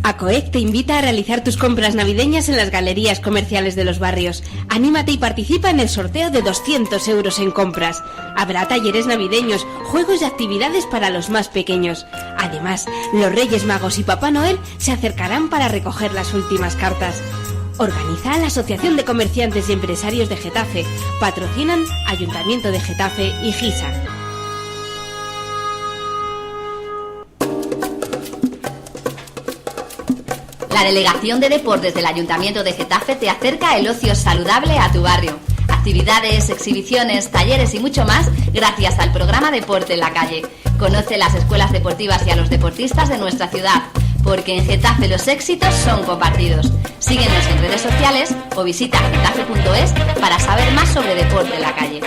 ACOEC te invita a realizar tus compras navideñas en las galerías comerciales de los barrios. Anímate y participa en el sorteo de 200 euros en compras. Habrá talleres navideños, juegos y actividades para los más pequeños. Además, los Reyes Magos y Papá Noel se acercarán para recoger las últimas cartas. Organiza la Asociación de Comerciantes y Empresarios de Getafe. Patrocinan Ayuntamiento de Getafe y GISA. La Delegación de Deportes del Ayuntamiento de Getafe te acerca el ocio saludable a tu barrio. Actividades, exhibiciones, talleres y mucho más gracias al programa Deporte en la Calle. Conoce las escuelas deportivas y a los deportistas de nuestra ciudad, porque en Getafe los éxitos son compartidos. Síguenos en redes sociales o visita getafe.es para saber más sobre Deporte en la Calle.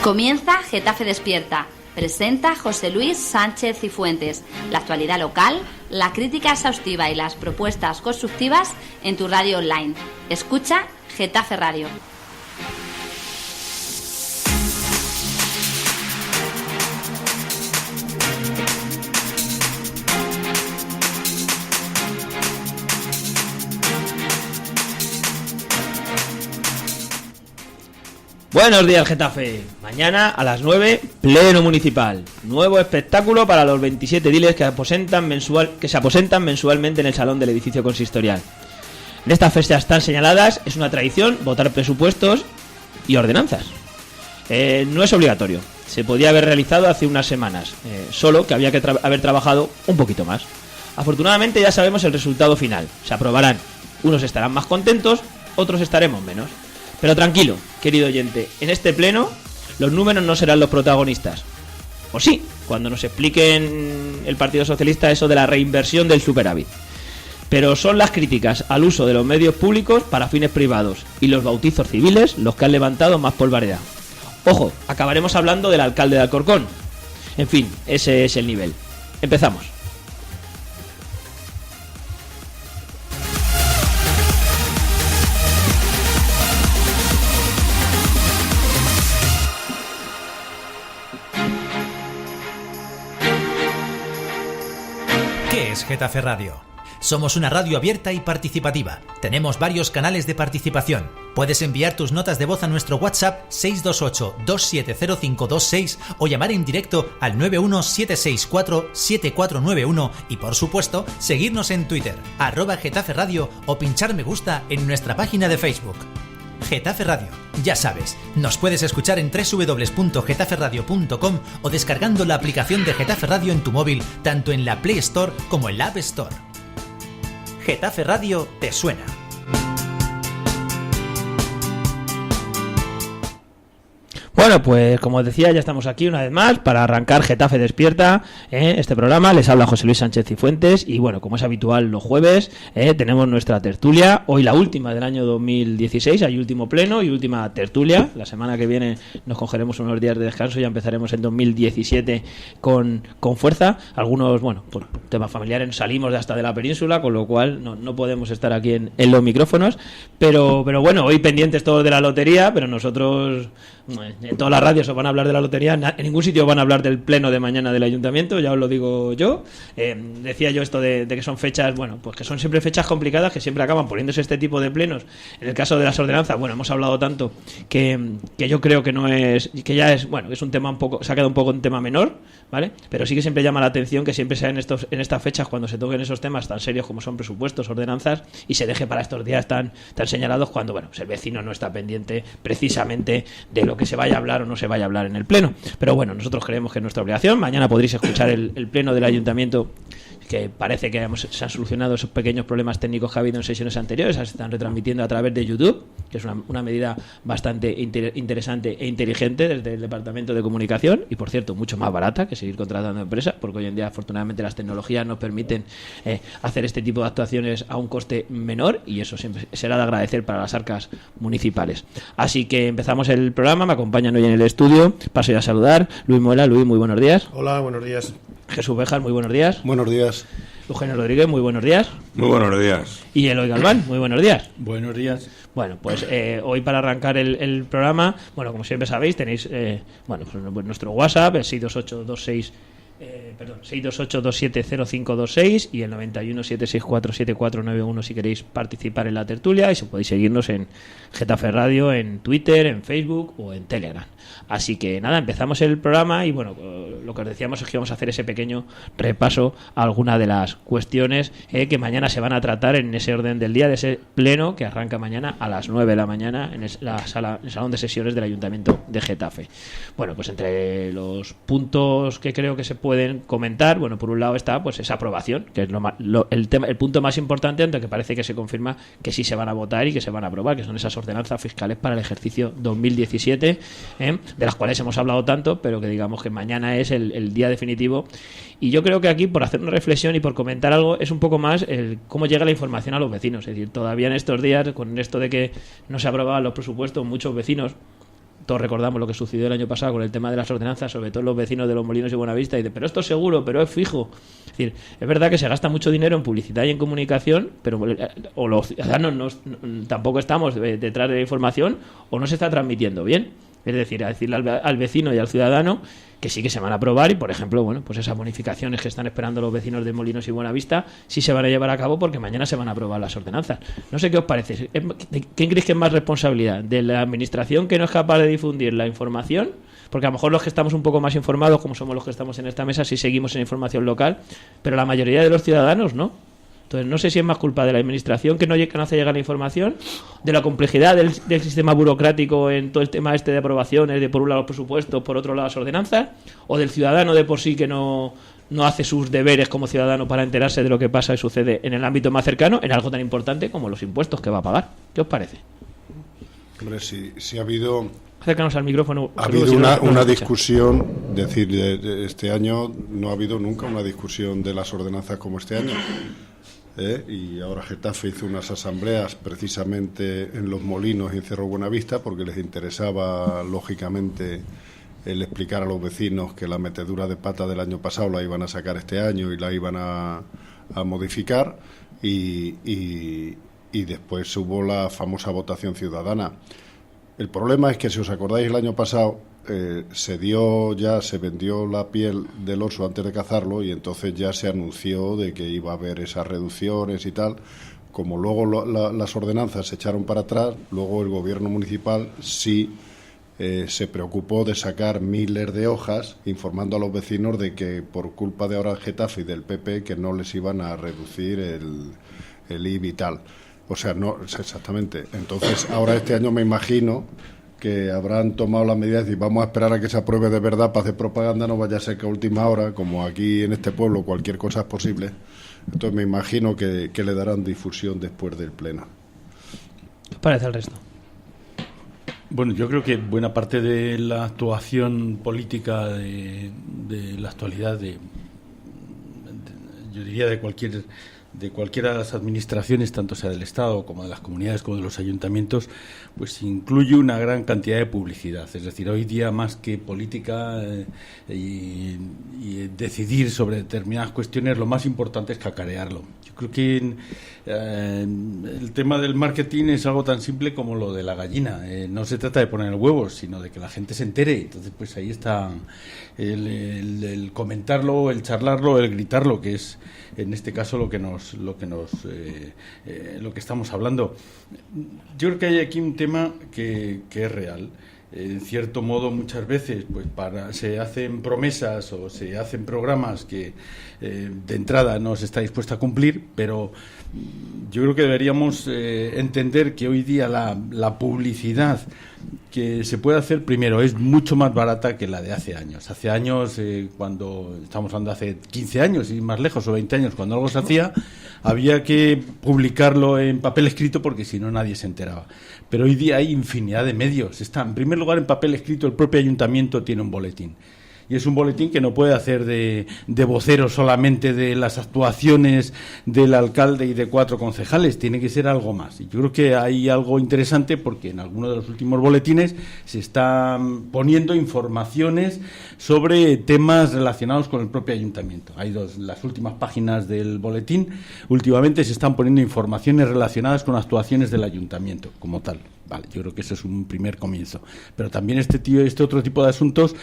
Comienza Getafe Despierta. Presenta José Luis Sánchez Cifuentes. La actualidad local, la crítica exhaustiva y las propuestas constructivas en tu radio online. Escucha Getafe Radio. Buenos días, Getafe. Mañana a las 9, pleno municipal. Nuevo espectáculo para los 27 diles que se aposentan mensualmente en el salón del edificio consistorial. En estas fechas tan señaladas es una tradición votar presupuestos y ordenanzas. No es obligatorio. Se podía haber realizado hace unas semanas, solo que había que haber trabajado un poquito más. Afortunadamente ya sabemos el resultado final. Se aprobarán. Unos estarán más contentos, otros estaremos menos. Pero tranquilo, querido oyente, en este pleno los números no serán los protagonistas. O sí, cuando nos expliquen el Partido Socialista eso de la reinversión del superávit. Pero son las críticas al uso de los medios públicos para fines privados y los bautizos civiles los que han levantado más polvareda. Ojo, acabaremos hablando del alcalde de Alcorcón. En fin, ese es el nivel. Empezamos. ¿Qué es Getafe Radio? Somos una radio abierta y participativa. Tenemos varios canales de participación. Puedes enviar tus notas de voz a nuestro WhatsApp 628-270526 o llamar en directo al 91764-7491 y, por supuesto, seguirnos en Twitter, @Getafe Radio o pinchar me gusta en nuestra página de Facebook. Getafe Radio, ya sabes, nos puedes escuchar en www.getaferadio.com o descargando la aplicación de Getafe Radio en tu móvil, tanto en la Play Store como en la App Store. Getafe Radio te suena. Bueno, pues como os decía, ya estamos aquí una vez más para arrancar Getafe Despierta, este programa. Les habla José Luis Sánchez Cifuentes y bueno, como es habitual los jueves, tenemos nuestra tertulia. Hoy la última del año 2016, hay último pleno y última tertulia. La semana que viene nos cogeremos unos días de descanso y ya empezaremos en 2017 con fuerza. Algunos, bueno, por temas familiares salimos hasta de la península, con lo cual no podemos estar aquí en los micrófonos. Pero bueno, hoy pendientes todos de la lotería, pero nosotros... En todas las radios os van a hablar de la lotería, en ningún sitio van a hablar del pleno de mañana del ayuntamiento, ya os lo digo yo. Decía yo esto de que son fechas, bueno, pues que son siempre fechas complicadas, que siempre acaban poniéndose este tipo de plenos. En el caso de las ordenanzas, bueno, hemos hablado tanto que yo creo que no es, que ya es, bueno, es un tema un poco, se ha quedado un poco un tema menor, ¿vale? Pero sí que siempre llama la atención que siempre sea en estas fechas cuando se toquen esos temas tan serios como son presupuestos, ordenanzas, y se deje para estos días tan señalados cuando, bueno, pues el vecino no está pendiente precisamente de lo que se vaya a hablar o no se vaya a hablar en el pleno. Pero bueno, nosotros creemos que es nuestra obligación. Mañana podréis escuchar el pleno del ayuntamiento, que parece que se han solucionado esos pequeños problemas técnicos que ha habido en sesiones anteriores. Se están retransmitiendo a través de YouTube, que es una medida bastante interesante e inteligente desde el Departamento de Comunicación, y por cierto mucho más barata que seguir contratando empresas, porque hoy en día afortunadamente las tecnologías nos permiten hacer este tipo de actuaciones a un coste menor, y eso siempre será de agradecer para las arcas municipales. Así que empezamos el programa. Me acompañan hoy en el estudio, paso ya a saludar, Luis Muela. Luis, muy buenos días. Hola, buenos días. Jesús Béjar, muy buenos días. Buenos días. Eugenio Rodríguez, muy buenos días. Muy buenos días. Y Eloy Galván, muy buenos días. Buenos días. Bueno, pues hoy para arrancar el programa, bueno, como siempre sabéis, tenéis pues nuestro WhatsApp, el 628-270526 y el 91-764-7491 si queréis participar en la tertulia, y si podéis seguirnos en Getafe Radio, en Twitter, en Facebook o en Telegram. Así que nada, empezamos el programa y bueno, lo que os decíamos es que vamos a hacer ese pequeño repaso a algunas de las cuestiones que mañana se van a tratar en ese orden del día, de ese pleno que arranca mañana a las 9 de la mañana en el salón de sesiones del Ayuntamiento de Getafe. Bueno, pues entre los puntos que creo que se pueden comentar, bueno, por un lado está pues esa aprobación, que es el punto más importante, aunque parece que se confirma que sí se van a votar y que se van a aprobar, que son esas ordenanzas fiscales para el ejercicio 2017, de las cuales hemos hablado tanto, pero que digamos que mañana es el día definitivo. Y yo creo que aquí, por hacer una reflexión y por comentar algo, es un poco más cómo llega la información a los vecinos. Es decir, todavía en estos días, con esto de que no se aprobaban los presupuestos, muchos vecinos, todos recordamos lo que sucedió el año pasado con el tema de las ordenanzas, sobre todo los vecinos de Los Molinos y Buenavista, y de, pero esto es seguro, pero es fijo. Es decir, es verdad que se gasta mucho dinero en publicidad y en comunicación, pero o los ciudadanos tampoco estamos detrás de la información, o no se está transmitiendo bien. Es decir, a decirle al vecino y al ciudadano que sí que se van a aprobar, y por ejemplo, bueno, pues esas bonificaciones que están esperando los vecinos de Molinos y Buenavista sí se van a llevar a cabo, porque mañana se van a aprobar las ordenanzas. No sé qué os parece. ¿Quién creéis que es más responsabilidad? ¿De la administración, que no es capaz de difundir la información? Porque a lo mejor los que estamos un poco más informados, como somos los que estamos en esta mesa, sí seguimos en información local, pero la mayoría de los ciudadanos no. Entonces no sé si es más culpa de la administración que no hace llegar la información, de la complejidad del sistema burocrático en todo el tema de aprobaciones, de por un lado los presupuestos, por otro lado las ordenanzas, o del ciudadano de por sí que no hace sus deberes como ciudadano para enterarse de lo que pasa y sucede en el ámbito más cercano, en algo tan importante como los impuestos que va a pagar. ¿Qué os parece? Hombre, si ha habido... Acércanos al micrófono. Ha habido una discusión, es decir, de este año no ha habido nunca una discusión de las ordenanzas como este año. Y ahora Getafe hizo unas asambleas precisamente en Los Molinos y en Cerro Buenavista, porque les interesaba, lógicamente, el explicar a los vecinos que la metedura de pata del año pasado la iban a sacar este año y la iban a modificar, y después hubo la famosa votación ciudadana. El problema es que, si os acordáis, el año pasado se vendió la piel del oso antes de cazarlo, y entonces ya se anunció de que iba a haber esas reducciones y tal. Como luego las ordenanzas se echaron para atrás, luego el gobierno municipal sí se preocupó de sacar miles de hojas informando a los vecinos de que por culpa de ahora el Getafe y del PP que no les iban a reducir el IBI y tal. O sea, no exactamente. Entonces, ahora este año me imagino que habrán tomado las medidas y vamos a esperar a que se apruebe de verdad para hacer propaganda, no vaya a ser que a última hora, como aquí en este pueblo cualquier cosa es posible. Entonces me imagino que le darán difusión después del pleno. ¿Qué os parece el resto? Bueno, yo creo que buena parte de la actuación política de la actualidad, yo diría de cualquiera de las administraciones, tanto sea del Estado como de las comunidades como de los ayuntamientos, pues incluye una gran cantidad de publicidad. Es decir, hoy día, más que política y decidir sobre determinadas cuestiones, lo más importante es cacarearlo. Yo creo que el tema del marketing es algo tan simple como lo de la gallina. No se trata de poner el huevo, sino de que la gente se entere. Entonces, pues ahí está el comentarlo, el charlarlo, el gritarlo, que es en este caso lo que estamos hablando. Yo creo que hay aquí un tema que es real. En cierto modo, muchas veces pues se hacen promesas o se hacen programas que de entrada no se está dispuesto a cumplir, pero yo creo que deberíamos entender que hoy día la publicidad que se puede hacer, primero, es mucho más barata que la de hace años. Hace años, cuando estamos hablando hace 15 años y más lejos, o 20 años, cuando algo se hacía, había que publicarlo en papel escrito porque si no nadie se enteraba. Pero hoy día hay infinidad de medios. Está, en primer lugar, en papel escrito, el propio ayuntamiento tiene un boletín. y es un boletín que no puede hacer de vocero solamente de las actuaciones del alcalde y de 4 concejales, tiene que ser algo más. Y yo creo que hay algo interesante porque en algunos de los últimos boletines se están poniendo informaciones sobre temas relacionados con el propio ayuntamiento. Hay las últimas páginas del boletín, últimamente se están poniendo informaciones relacionadas con actuaciones del ayuntamiento como tal. Vale, yo creo que ese es un primer comienzo. Pero también este otro tipo de asuntos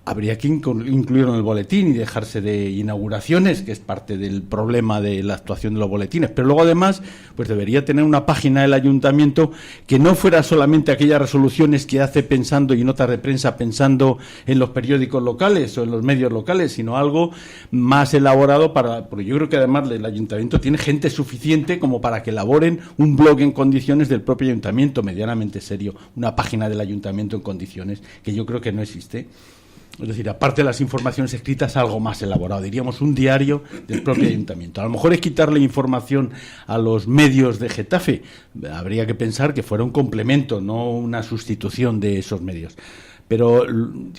habría que incluirlo en el boletín y dejarse de inauguraciones, que es parte del problema de la actuación de los boletines. Pero luego, además, pues debería tener una página del ayuntamiento que no fuera solamente aquellas resoluciones que hace pensando, y notas de prensa pensando en los periódicos locales o en los medios locales, sino algo más elaborado porque yo creo que además el ayuntamiento tiene gente suficiente como para que elaboren un blog en condiciones del propio ayuntamiento, medianamente serio, una página del ayuntamiento en condiciones, que yo creo que no existe. Es decir, aparte de las informaciones escritas, algo más elaborado, diríamos un diario del propio ayuntamiento. A lo mejor es quitarle información a los medios de Getafe, habría que pensar que fuera un complemento, no una sustitución de esos medios. Pero,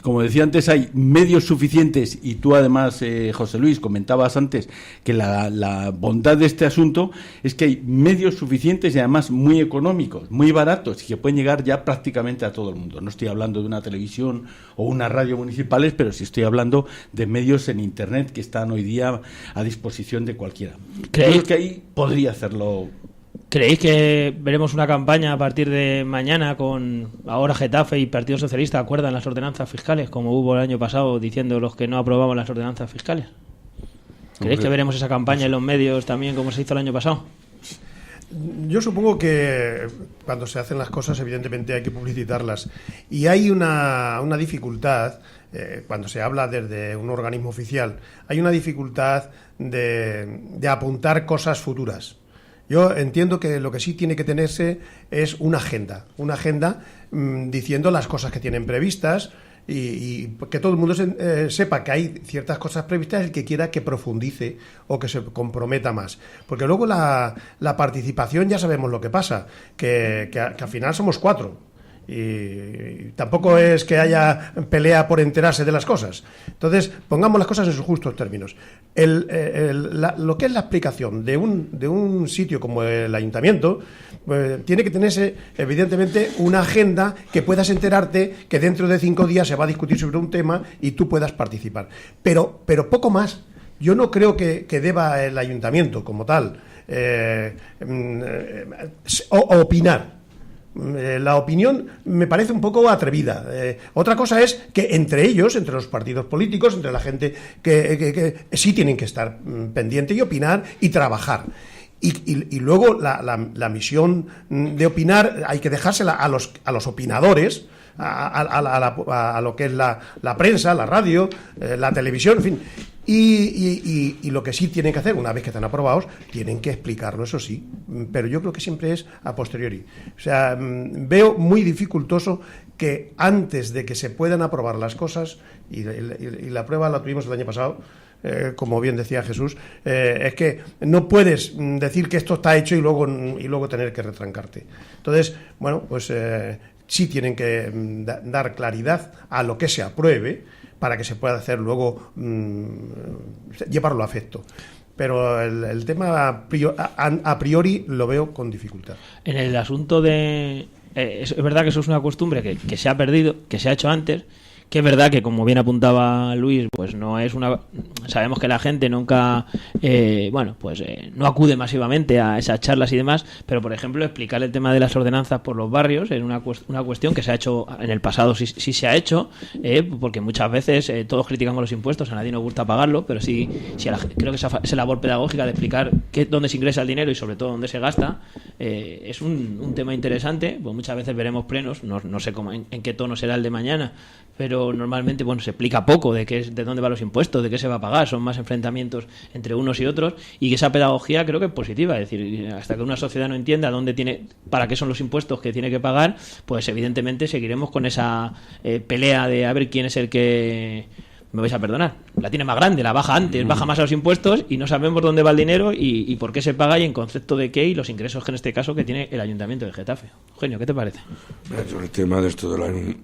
como decía antes, hay medios suficientes y tú además, José Luis, comentabas antes que la bondad de este asunto es que hay medios suficientes y además muy económicos, muy baratos y que pueden llegar ya prácticamente a todo el mundo. No estoy hablando de una televisión o una radio municipales, pero sí estoy hablando de medios en Internet que están hoy día a disposición de cualquiera. Creo que ahí podría hacerlo. ¿Creéis que veremos una campaña a partir de mañana con ahora Getafe y Partido Socialista acuerdan las ordenanzas fiscales, como hubo el año pasado diciendo los que no aprobamos las ordenanzas fiscales? ¿Creéis que veremos esa campaña en los medios también como se hizo el año pasado? Yo supongo que cuando se hacen las cosas evidentemente hay que publicitarlas y hay una dificultad cuando se habla desde un organismo oficial, hay una dificultad de apuntar cosas futuras. Yo entiendo que lo que sí tiene que tenerse es una agenda diciendo las cosas que tienen previstas y que todo el mundo sepa que hay ciertas cosas previstas, el que quiera que profundice o que se comprometa más. Porque luego la participación ya sabemos lo que pasa, que al final somos 4. Y tampoco es que haya pelea por enterarse de las cosas. Entonces, pongamos las cosas en sus justos términos. Lo que es la explicación de un sitio como el ayuntamiento, tiene que tenerse, evidentemente, una agenda que puedas enterarte que dentro de 5 días se va a discutir sobre un tema y tú puedas participar. Pero poco más. Yo no creo que deba el ayuntamiento como tal opinar. La opinión me parece un poco atrevida. Otra cosa es que entre ellos, entre los partidos políticos, entre la gente que sí tienen que estar pendiente y opinar y trabajar. Y luego la misión de opinar hay que dejársela a los opinadores, a lo que es la prensa, la radio, la televisión, en fin. Y lo que sí tienen que hacer, una vez que están aprobados, tienen que explicarlo, eso sí, pero yo creo que siempre es a posteriori. O sea, veo muy dificultoso que antes de que se puedan aprobar las cosas, y la prueba la tuvimos el año pasado, como bien decía Jesús, es que no puedes decir que esto está hecho y luego tener que retrancarte. Entonces, bueno, pues sí tienen que dar claridad a lo que se apruebe, para que se pueda hacer luego, llevarlo a efecto. Pero el tema a priori lo veo con dificultad. En el asunto de... es verdad que eso es una costumbre que se ha perdido, que se ha hecho antes, que es verdad que, como bien apuntaba Luis, pues no es una... Sabemos que la gente nunca, no acude masivamente a esas charlas y demás, pero, por ejemplo, explicar el tema de las ordenanzas por los barrios es una cuestión que se ha hecho en el pasado, sí se ha hecho, porque muchas veces todos criticamos los impuestos, a nadie nos gusta pagarlo, pero creo que esa labor pedagógica de explicar dónde se ingresa el dinero y, sobre todo, dónde se gasta, es un tema interesante. Pues muchas veces veremos plenos, no sé en qué tono será el de mañana, pero normalmente se explica poco de dónde van los impuestos, de qué se va a pagar, son más enfrentamientos entre unos y otros, y que esa pedagogía creo que es positiva, es decir, hasta que una sociedad no entienda para qué son los impuestos que tiene que pagar, pues evidentemente seguiremos con esa pelea de a ver quién es el que, me vais a perdonar, la tiene más grande, la baja antes, baja más a los impuestos y no sabemos dónde va el dinero y por qué se paga y en concepto de qué y los ingresos que en este caso que tiene el Ayuntamiento de Getafe. Eugenio, ¿qué te parece? Sobre el tema de esto de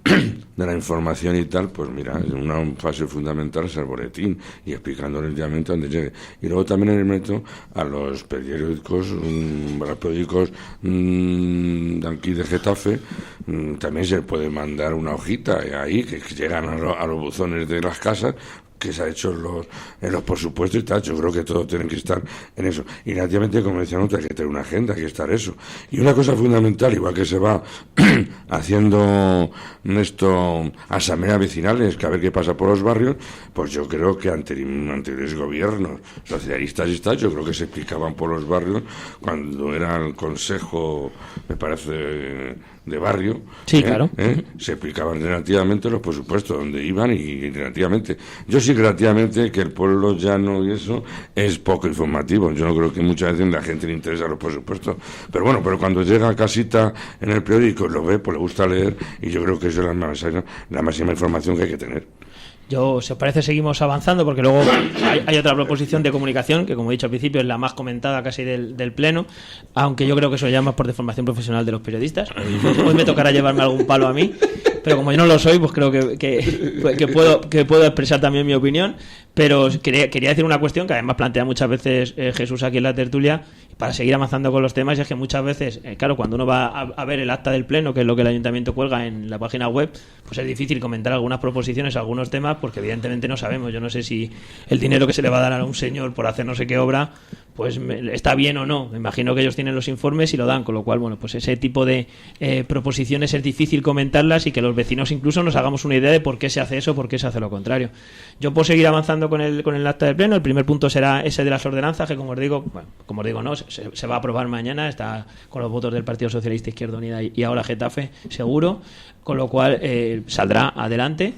la información y tal, pues mira, una fase fundamental es el boletín y explicando relativamente dónde llegue. Y luego también en el método a los periódicos, de aquí de Getafe, también se puede mandar una hojita ahí que llegan a los buzones de las casas que se ha hecho en los presupuestos y tal. Yo creo que todo tiene que estar en eso. Y relativamente, como decía Nota, hay que tener una agenda, hay que estar eso. Y una cosa fundamental, igual que se va haciendo asambleas vecinales, que a ver qué pasa por los barrios, pues yo creo que anteriores gobiernos socialistas y tal, yo creo que se explicaban por los barrios cuando era el consejo, me parece, de barrio. Sí, claro. Se explicaban relativamente los presupuestos, donde iban y relativamente. Yo sí relativamente que el pueblo llano y eso es poco informativo. Yo no creo que muchas veces la gente le interesa los presupuestos. Pero bueno, pero cuando llega a casita en el periódico y lo ve, pues le gusta leer y yo creo que eso es la máxima información que hay que tener. Yo, si os parece, seguimos avanzando porque luego hay otra proposición de comunicación que, como he dicho al principio, es la más comentada casi del Pleno, aunque yo creo que eso ya más por deformación profesional de los periodistas. Hoy me tocará llevarme algún palo a mí, pero como yo no lo soy, pues creo que puedo expresar también mi opinión. Pero quería decir una cuestión que además plantea muchas veces Jesús aquí en la tertulia, para seguir avanzando con los temas, y es que muchas veces, claro, cuando uno va a ver el acta del Pleno, que es lo que el Ayuntamiento cuelga en la página web, pues es difícil comentar algunas proposiciones, algunos temas, porque evidentemente no sabemos. Yo no sé si el dinero que se le va a dar a un señor por hacer no sé qué obra, pues está bien o no. Me imagino que ellos tienen los informes y lo dan, con lo cual, bueno, pues ese tipo de proposiciones es difícil comentarlas y que los vecinos incluso nos hagamos una idea de por qué se hace eso, por qué se hace lo contrario. Yo puedo seguir avanzando con el acta del Pleno. El primer punto será ese de las ordenanzas, que como os digo, no, se va a aprobar mañana, está con los votos del Partido Socialista, Izquierda Unida y ahora Getafe, seguro, con lo cual saldrá adelante.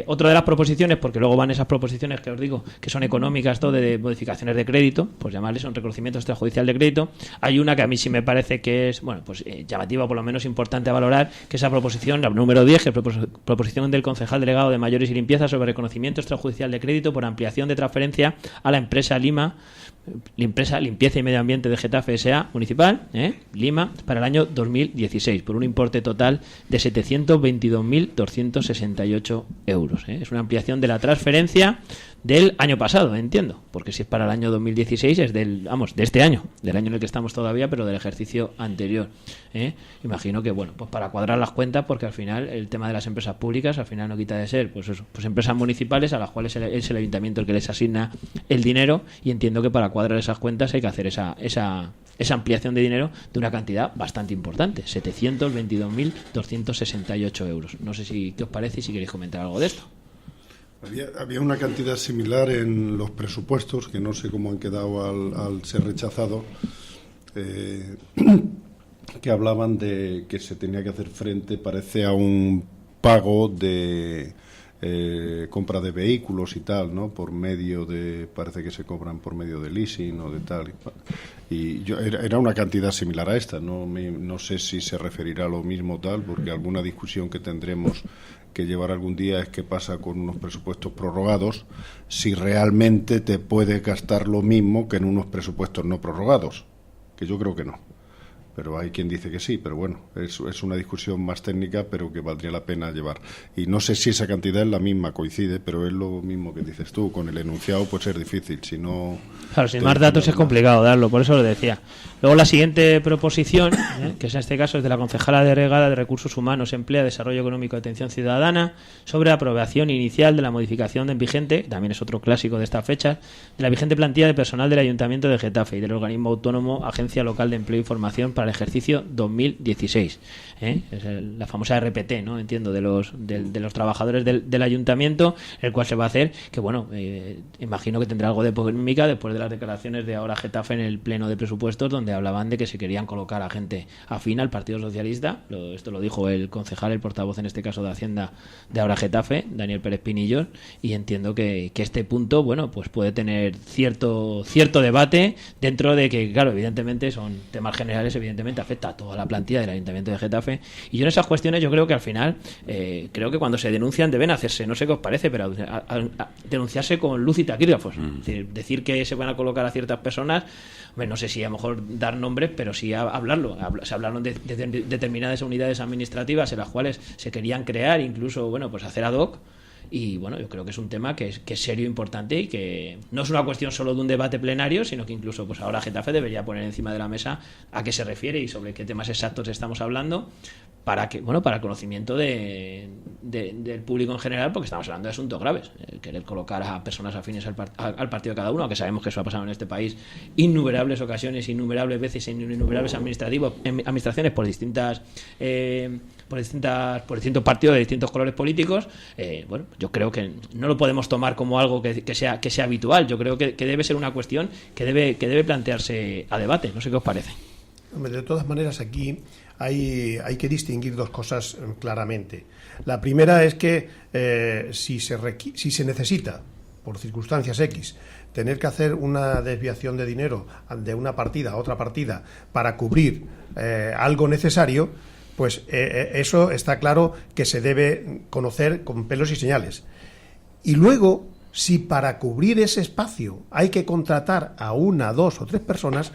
Otra de las proposiciones, porque luego van esas proposiciones que os digo que son económicas, todo de modificaciones de crédito, pues llamarles un reconocimiento extrajudicial de crédito. Hay una que a mí sí me parece que es, bueno, pues llamativa, por lo menos importante a valorar, que esa proposición, la número 10, que es proposición del concejal delegado de Mayores y Limpieza sobre reconocimiento extrajudicial de crédito por ampliación de transferencia a la empresa Lima, Limpieza y Medio Ambiente de Getafe S.A. municipal, Lima, para el año 2016, por un importe total de 722.268 euros. Es una ampliación de la transferencia del año pasado, entiendo, porque si es para el año 2016 es de este año, del año en el que estamos todavía, pero del ejercicio anterior. Imagino que, bueno, pues para cuadrar las cuentas, porque al final el tema de las empresas públicas al final no quita de ser, pues eso, pues empresas municipales a las cuales es el ayuntamiento el que les asigna el dinero, y entiendo que para cuadrar esas cuentas hay que hacer esa ampliación de dinero de una cantidad bastante importante, 722.268 euros. No sé qué os parece y si queréis comentar algo de esto. Había una cantidad similar en los presupuestos, que no sé cómo han quedado al ser rechazado, que hablaban de que se tenía que hacer frente, parece, a un pago de compra de vehículos y tal, ¿no? Por medio de, parece que se cobran por medio de leasing o de tal. Y era una cantidad similar a esta. No sé si se referirá a lo mismo tal, porque alguna discusión que tendremos que llevar algún día es qué pasa con unos presupuestos prorrogados, si realmente te puede gastar lo mismo que en unos presupuestos no prorrogados, que yo creo que no. Pero hay quien dice que sí, pero bueno, es una discusión más técnica, pero que valdría la pena llevar. Y no sé si esa cantidad es la misma, coincide, pero es lo mismo que dices tú. Con el enunciado puede ser difícil, si no... Claro, sin más datos es complicado darlo, por eso lo decía. Luego la siguiente proposición, que en este caso es de la concejala delegada de Recursos Humanos, Empleo, Desarrollo Económico y Atención Ciudadana, sobre aprobación inicial de la modificación del vigente, también es otro clásico de estas fechas, de la vigente plantilla de personal del Ayuntamiento de Getafe y del organismo autónomo Agencia Local de Empleo y Formación para el ejercicio 2016. Es la famosa RPT, ¿no? Entiendo, de los trabajadores del ayuntamiento, el cual se va a hacer, que bueno, imagino que tendrá algo de polémica después de las declaraciones de ahora Getafe en el pleno de presupuestos, donde hablaban de que se querían colocar a gente afín al Partido Socialista. Esto lo dijo el concejal, el portavoz en este caso de Hacienda de ahora Getafe, Daniel Pérez Pinillos, y entiendo que este punto, bueno, pues puede tener cierto debate dentro de que, claro, evidentemente son temas generales, evidentemente evidentemente afecta a toda la plantilla del Ayuntamiento de Getafe, y yo en esas cuestiones yo creo que al final, creo que cuando se denuncian deben hacerse, no sé qué os parece, pero a denunciarse con luz y taquígrafos. Es decir que se van a colocar a ciertas personas, no sé si a lo mejor dar nombres, pero sí hablarlo. Se hablaron de determinadas unidades administrativas en las cuales se querían crear, incluso, bueno, pues hacer ad hoc. Y bueno, yo creo que es un tema que es serio, importante, y que no es una cuestión solo de un debate plenario, sino que incluso pues ahora Getafe debería poner encima de la mesa a qué se refiere y sobre qué temas exactos estamos hablando, para que, bueno, para el conocimiento del público en general, porque estamos hablando de asuntos graves. Querer colocar a personas afines al partido de cada uno, aunque sabemos que eso ha pasado en este país innumerables ocasiones, innumerables veces, en innumerables administraciones por distintos partidos de distintos colores políticos. Bueno, yo creo que no lo podemos tomar como algo que sea habitual. Yo creo que debe ser una cuestión que debe plantearse a debate. No sé qué os parece. De todas maneras, aquí hay que distinguir dos cosas claramente. La primera es que si se necesita, por circunstancias X, tener que hacer una desviación de dinero de una partida a otra partida para cubrir algo necesario, pues eso está claro que se debe conocer con pelos y señales. Y luego, si para cubrir ese espacio hay que contratar a 1, 2 o 3 personas,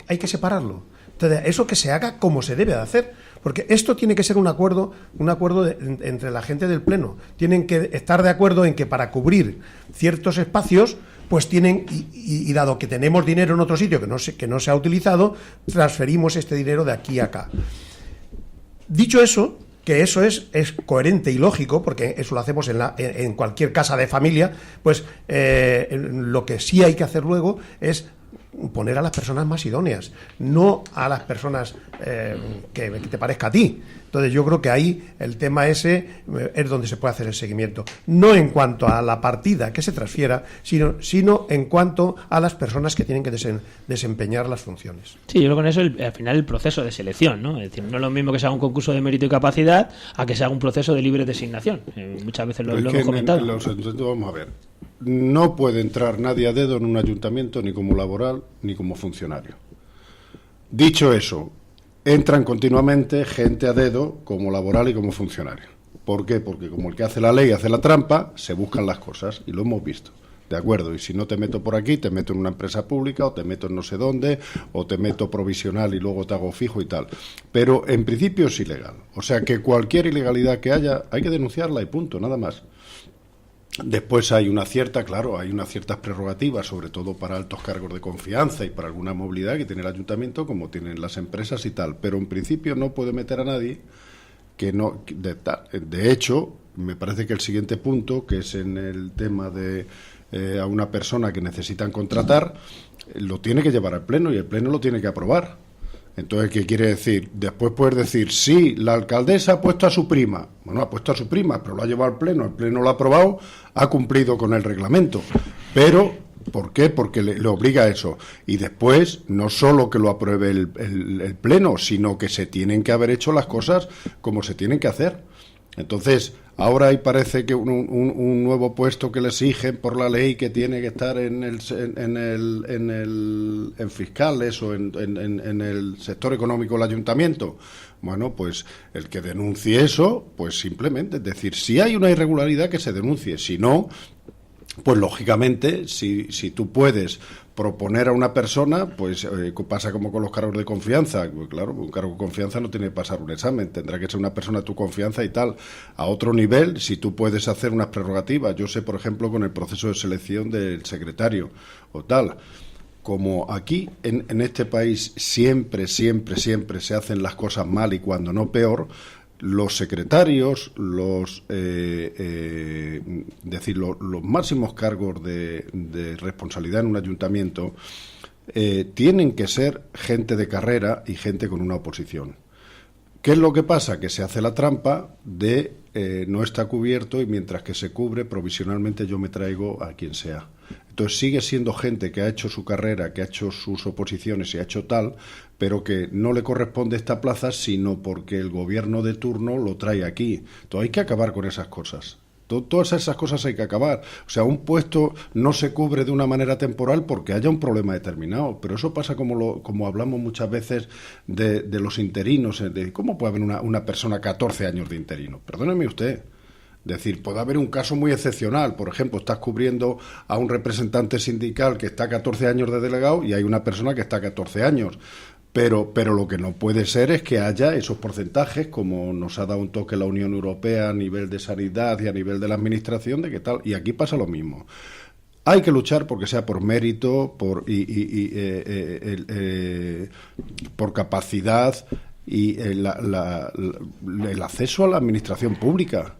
hay que separarlo. Entonces, eso que se haga como se debe de hacer, porque esto tiene que ser un acuerdo entre la gente del Pleno. Tienen que estar de acuerdo en que para cubrir ciertos espacios, pues tienen, y dado que tenemos dinero en otro sitio que no se ha utilizado, transferimos este dinero de aquí a acá. Dicho eso, que eso es coherente y lógico, porque eso lo hacemos en cualquier casa de familia, pues lo que sí hay que hacer luego es poner a las personas más idóneas, no a las personas que te parezca a ti. Entonces yo creo que ahí el tema ese es donde se puede hacer el seguimiento, no en cuanto a la partida que se transfiera, sino en cuanto a las personas que tienen que desempeñar las funciones. Sí, yo creo que con eso al final el proceso de selección, ¿no? Es decir, no es lo mismo que se haga un concurso de mérito y capacidad a que se haga un proceso de libre designación. Muchas veces lo hemos comentado. Vamos a ver, no puede entrar nadie a dedo en un ayuntamiento, ni como laboral ni como funcionario. Dicho eso, entran continuamente gente a dedo como laboral y como funcionario. ¿Por qué? Porque como el que hace la ley hace la trampa, se buscan las cosas, y lo hemos visto. De acuerdo, y si no te meto por aquí, te meto en una empresa pública, o te meto en no sé dónde, o te meto provisional y luego te hago fijo y tal. Pero en principio es ilegal. O sea que cualquier ilegalidad que haya, hay que denunciarla y punto, nada más. Después hay unas ciertas prerrogativas, sobre todo para altos cargos de confianza y para alguna movilidad que tiene el ayuntamiento, como tienen las empresas y tal. Pero en principio no puede meter a nadie que no. De hecho, me parece que el siguiente punto, que es en el tema de a una persona que necesitan contratar, lo tiene que llevar al Pleno y el Pleno lo tiene que aprobar. Entonces, ¿qué quiere decir? Después puedes decir, sí, la alcaldesa ha puesto a su prima. Bueno, ha puesto a su prima, pero lo ha llevado al Pleno, el Pleno lo ha aprobado, ha cumplido con el reglamento. Pero, ¿por qué? Porque le obliga a eso. Y después, no solo que lo apruebe el Pleno, sino que se tienen que haber hecho las cosas como se tienen que hacer. Entonces, ahora ahí parece que un nuevo puesto que le exigen por la ley, que tiene que estar en fiscales o en el sector económico del ayuntamiento. Bueno, pues el que denuncie eso, pues simplemente, es decir, si hay una irregularidad, que se denuncie. Si no, pues lógicamente, si tú puedes proponer a una persona, pues pasa como con los cargos de confianza. Pues claro, un cargo de confianza no tiene que pasar un examen, tendrá que ser una persona de tu confianza y tal. A otro nivel, si tú puedes hacer unas prerrogativas, yo sé, por ejemplo, con el proceso de selección del secretario o tal, como aquí en este país siempre se hacen las cosas mal y cuando no peor, los secretarios, los máximos cargos de responsabilidad en un ayuntamiento tienen que ser gente de carrera y gente con una oposición. ¿Qué es lo que pasa? Que se hace la trampa de no está cubierto, y mientras que se cubre, provisionalmente yo me traigo a quien sea. Entonces sigue siendo gente que ha hecho su carrera, que ha hecho sus oposiciones y ha hecho tal, pero que no le corresponde esta plaza, sino porque el gobierno de turno lo trae aquí. Entonces hay que acabar con esas cosas. Todas esas cosas hay que acabar. O sea, un puesto no se cubre de una manera temporal porque haya un problema determinado, pero eso pasa como hablamos muchas veces de los interinos, de cómo puede haber una persona 14 años de interino. Perdóneme usted. Es decir, puede haber un caso muy excepcional. Por ejemplo, estás cubriendo a un representante sindical que está 14 años de delegado y hay una persona que está 14 años. Pero lo que no puede ser es que haya esos porcentajes, como nos ha dado un toque la Unión Europea a nivel de sanidad y a nivel de la administración, de qué tal. Y aquí pasa lo mismo. Hay que luchar porque sea por mérito, por capacidad y el acceso a la administración pública.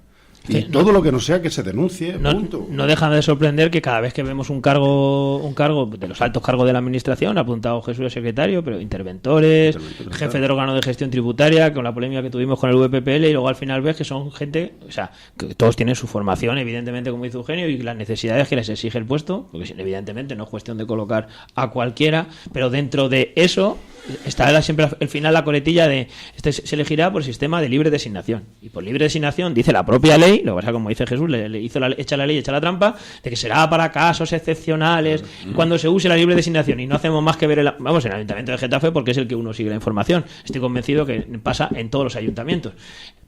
Y todo lo que no sea que se denuncie, punto. No deja de sorprender que cada vez que vemos un cargo de los altos cargos de la administración, apuntado Jesús el secretario, pero interventores, jefe del órgano de gestión tributaria, con la polémica que tuvimos con el VPPL, y luego al final ves que son gente, o sea, que todos tienen su formación, evidentemente, como dice Eugenio, y las necesidades que les exige el puesto, porque evidentemente no es cuestión de colocar a cualquiera, pero dentro de eso está siempre al final la coletilla de se elegirá por sistema de libre designación, y por libre designación dice la propia ley. Lo que pasa, como dice Jesús, le hizo echa la ley, echa la trampa, de que será para casos excepcionales cuando se use la libre designación, y no hacemos más que ver en el Ayuntamiento de Getafe, porque es el que uno sigue la información. Estoy convencido que pasa en todos los ayuntamientos.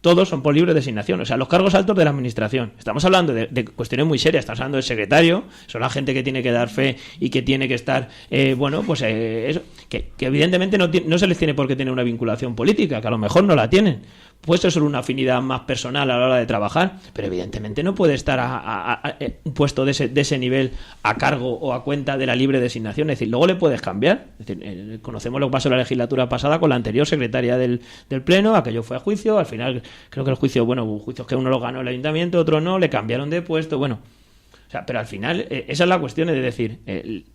Todos son por libre designación, o sea, los cargos altos de la administración. Estamos hablando de cuestiones muy serias. Estamos hablando del secretario, son la gente que tiene que dar fe y que tiene que estar, eso, que evidentemente no se les tiene por qué tener una vinculación política, que a lo mejor no la tienen. Puede ser solo una afinidad más personal a la hora de trabajar, pero evidentemente no puede estar a un puesto de ese nivel a cargo o a cuenta de la libre designación. Es decir, luego le puedes cambiar. Es decir, conocemos lo que pasó en la legislatura pasada con la anterior secretaria del Pleno. Aquello fue a juicio. Al final, creo que el juicio, hubo juicios que uno lo ganó el ayuntamiento, otro no, le cambiaron de puesto. O sea, pero al final, esa es la cuestión de decir,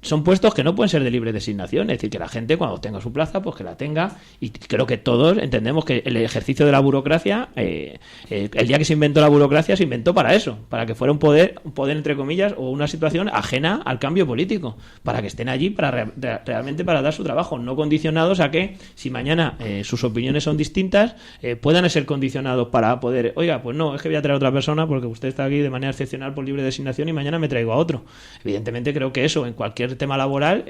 son puestos que no pueden ser de libre designación. Es decir, que la gente cuando tenga su plaza, pues que la tenga. Y creo que todos entendemos que el ejercicio de la burocracia, el día que se inventó la burocracia, se inventó para eso, para que fuera un poder entre comillas, o una situación ajena al cambio político, para que estén allí realmente para dar su trabajo, no condicionados a que si mañana sus opiniones son distintas, puedan ser condicionados para poder, oiga, pues no, es que voy a traer a otra persona porque usted está aquí de manera excepcional por libre designación y mañana me traigo a otro. Evidentemente creo que eso en cualquier tema laboral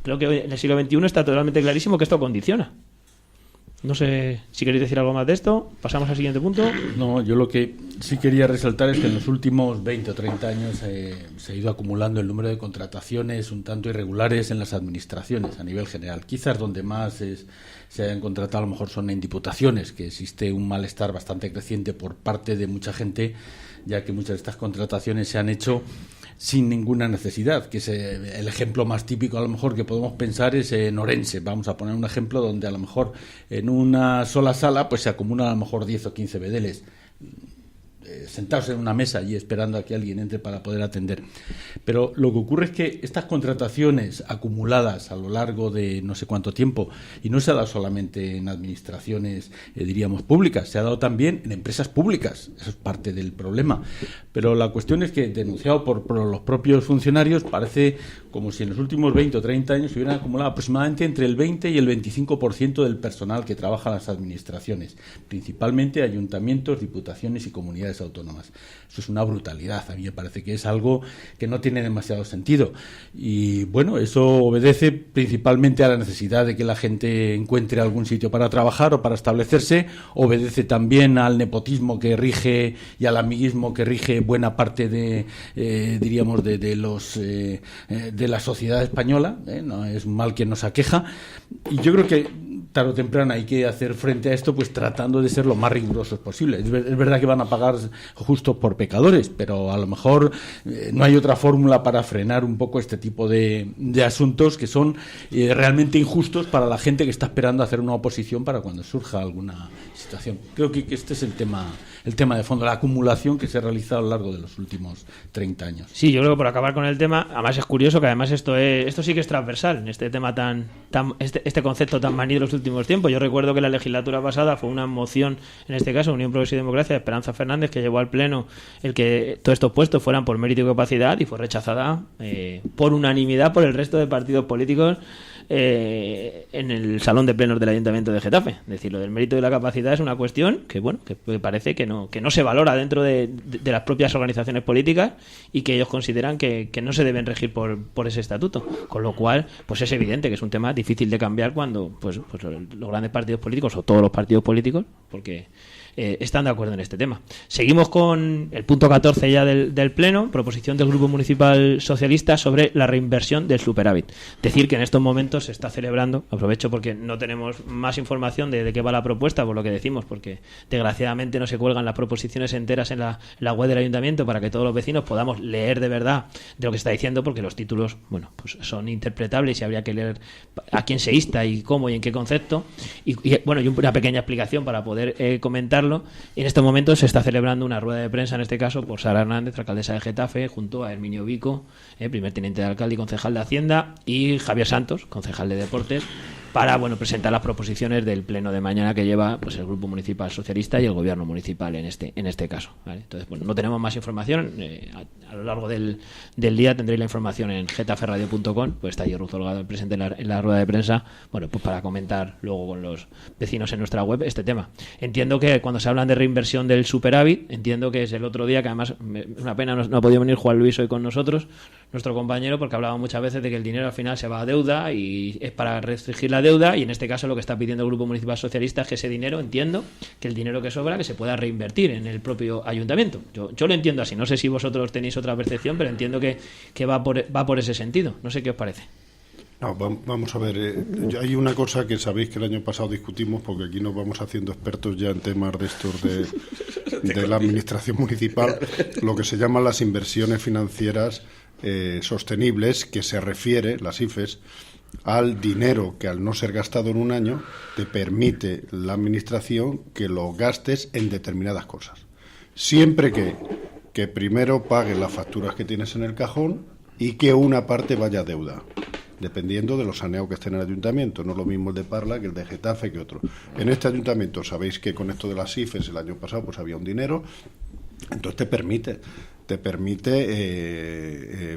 creo que en el siglo XXI está totalmente clarísimo que esto condiciona. No sé si queréis decir algo más de esto. Pasamos al siguiente punto. No, yo lo que sí quería resaltar es que en los últimos 20 o 30 años se ha ido acumulando el número de contrataciones un tanto irregulares en las administraciones a nivel general. Quizás donde más se hayan contratado a lo mejor son en diputaciones, que existe un malestar bastante creciente por parte de mucha gente, ya que muchas de estas contrataciones se han hecho sin ninguna necesidad, que es el ejemplo más típico a lo mejor que podemos pensar es en Orense. Vamos a poner un ejemplo donde a lo mejor en una sola sala pues se acumulan a lo mejor 10 o 15 bedeles sentados en una mesa y esperando a que alguien entre para poder atender. Pero lo que ocurre es que estas contrataciones acumuladas a lo largo de no sé cuánto tiempo, y no se ha dado solamente en administraciones, diríamos, públicas, se ha dado también en empresas públicas. Eso es parte del problema. Pero la cuestión es que, denunciado por los propios funcionarios, parece como si en los últimos 20 o 30 años se hubieran acumulado aproximadamente entre el 20 y el 25% del personal que trabaja en las administraciones, principalmente ayuntamientos, diputaciones y comunidades autónomas. Eso es una brutalidad. A mí me parece que es algo que no tiene demasiado sentido. Y bueno, eso obedece principalmente a la necesidad de que la gente encuentre algún sitio para trabajar o para establecerse. Obedece también al nepotismo que rige y al amiguismo que rige buena parte de diríamos de la sociedad española. No es un mal que nos aqueja. Y yo creo que tarde o temprano hay que hacer frente a esto pues tratando de ser lo más rigurosos posible. Es verdad que van a pagar justos por pecadores, pero a lo mejor no hay otra fórmula para frenar un poco este tipo de asuntos que son realmente injustos para la gente que está esperando hacer una oposición para cuando surja alguna situación. Creo que este es el tema de fondo, la acumulación que se ha realizado a lo largo de los últimos 30 años. Sí, yo creo que por acabar con el tema, además es curioso que además esto sí que es transversal en este tema este concepto tan manido en los últimos tiempos. Yo recuerdo que la legislatura pasada fue una moción, en este caso Unión Progreso y Democracia de Esperanza Fernández, que llevó al Pleno el que todos estos puestos fueran por mérito y capacidad, y fue rechazada por unanimidad por el resto de partidos políticos en el salón de plenos del Ayuntamiento de Getafe. Es decir, lo del mérito y la capacidad es una cuestión que parece que no se valora dentro de las propias organizaciones políticas y que ellos consideran que no se deben regir por ese estatuto. Con lo cual, pues es evidente que es un tema difícil de cambiar cuando pues los grandes partidos políticos o todos los partidos políticos, porque están de acuerdo en este tema. Seguimos con el punto 14 ya del Pleno, proposición del Grupo Municipal Socialista sobre la reinversión del superávit. Decir que en estos momentos se está celebrando, aprovecho porque no tenemos más información de qué va la propuesta, por lo que decimos, porque desgraciadamente no se cuelgan las proposiciones enteras en la web del Ayuntamiento para que todos los vecinos podamos leer de verdad de lo que está diciendo, porque los títulos, bueno, pues son interpretables y habría que leer a quién se insta y cómo y en qué concepto. Y una pequeña explicación para poder comentarlo. En estos momentos se está celebrando una rueda de prensa, en este caso por Sara Hernández, alcaldesa de Getafe, junto a Herminio Vico, primer teniente de alcalde y concejal de Hacienda, y Javier Santos, concejal de Deportes, para presentar las proposiciones del pleno de mañana que lleva pues el Grupo Municipal Socialista y el Gobierno Municipal en este caso, ¿vale? Entonces, no tenemos más información. A lo largo del día tendréis la información en getaferradio.com, pues está allí Ruth Holgado presente en la rueda de prensa, pues para comentar luego con los vecinos en nuestra web este tema. Entiendo que cuando se hablan de reinversión del superávit, entiendo que es el otro día, que además es una pena no ha podido venir Juan Luis hoy con nosotros, nuestro compañero, porque hablaba muchas veces de que el dinero al final se va a deuda y es para restringir la deuda, y en este caso lo que está pidiendo el Grupo Municipal Socialista es que ese dinero, entiendo que el dinero que sobra, que se pueda reinvertir en el propio ayuntamiento. Yo lo entiendo así, no sé si vosotros tenéis otra percepción, pero entiendo que va por ese sentido. No sé qué os parece. No, vamos a ver, hay una cosa que sabéis que el año pasado discutimos, porque aquí nos vamos haciendo expertos ya en temas de estos de la administración municipal, lo que se llaman las inversiones financieras sostenibles, que se refiere, las IFES, al dinero que al no ser gastado en un año te permite la administración que lo gastes en determinadas cosas. Siempre que primero pagues las facturas que tienes en el cajón y que una parte vaya a deuda, dependiendo de los saneos que esté en el ayuntamiento. No es lo mismo el de Parla que el de Getafe que otro. En este ayuntamiento sabéis que con esto de las IFES el año pasado pues había un dinero, entonces te permite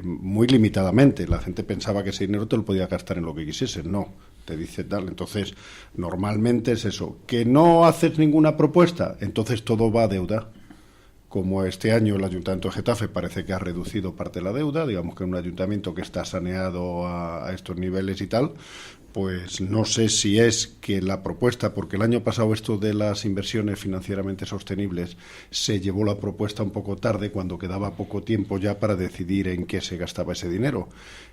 muy limitadamente. La gente pensaba que ese dinero te lo podía gastar en lo que quisieses, no, te dice tal. Entonces normalmente es eso, que no haces ninguna propuesta, entonces todo va a deuda. Como este año el Ayuntamiento de Getafe parece que ha reducido parte de la deuda, digamos que un ayuntamiento que está saneado a estos niveles y tal, pues no sé si es que la propuesta, porque el año pasado esto de las inversiones financieramente sostenibles se llevó la propuesta un poco tarde, cuando quedaba poco tiempo ya para decidir en qué se gastaba ese dinero.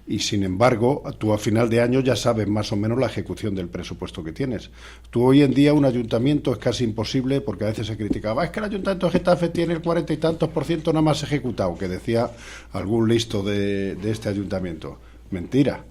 Y sin embargo, tú a final de año ya sabes más o menos la ejecución del presupuesto que tienes. Tú hoy en día un ayuntamiento es casi imposible, porque a veces se criticaba, es que el Ayuntamiento de Getafe tiene el 40 y tantos % nada más ejecutado, que decía algún listo de este ayuntamiento. Mentira.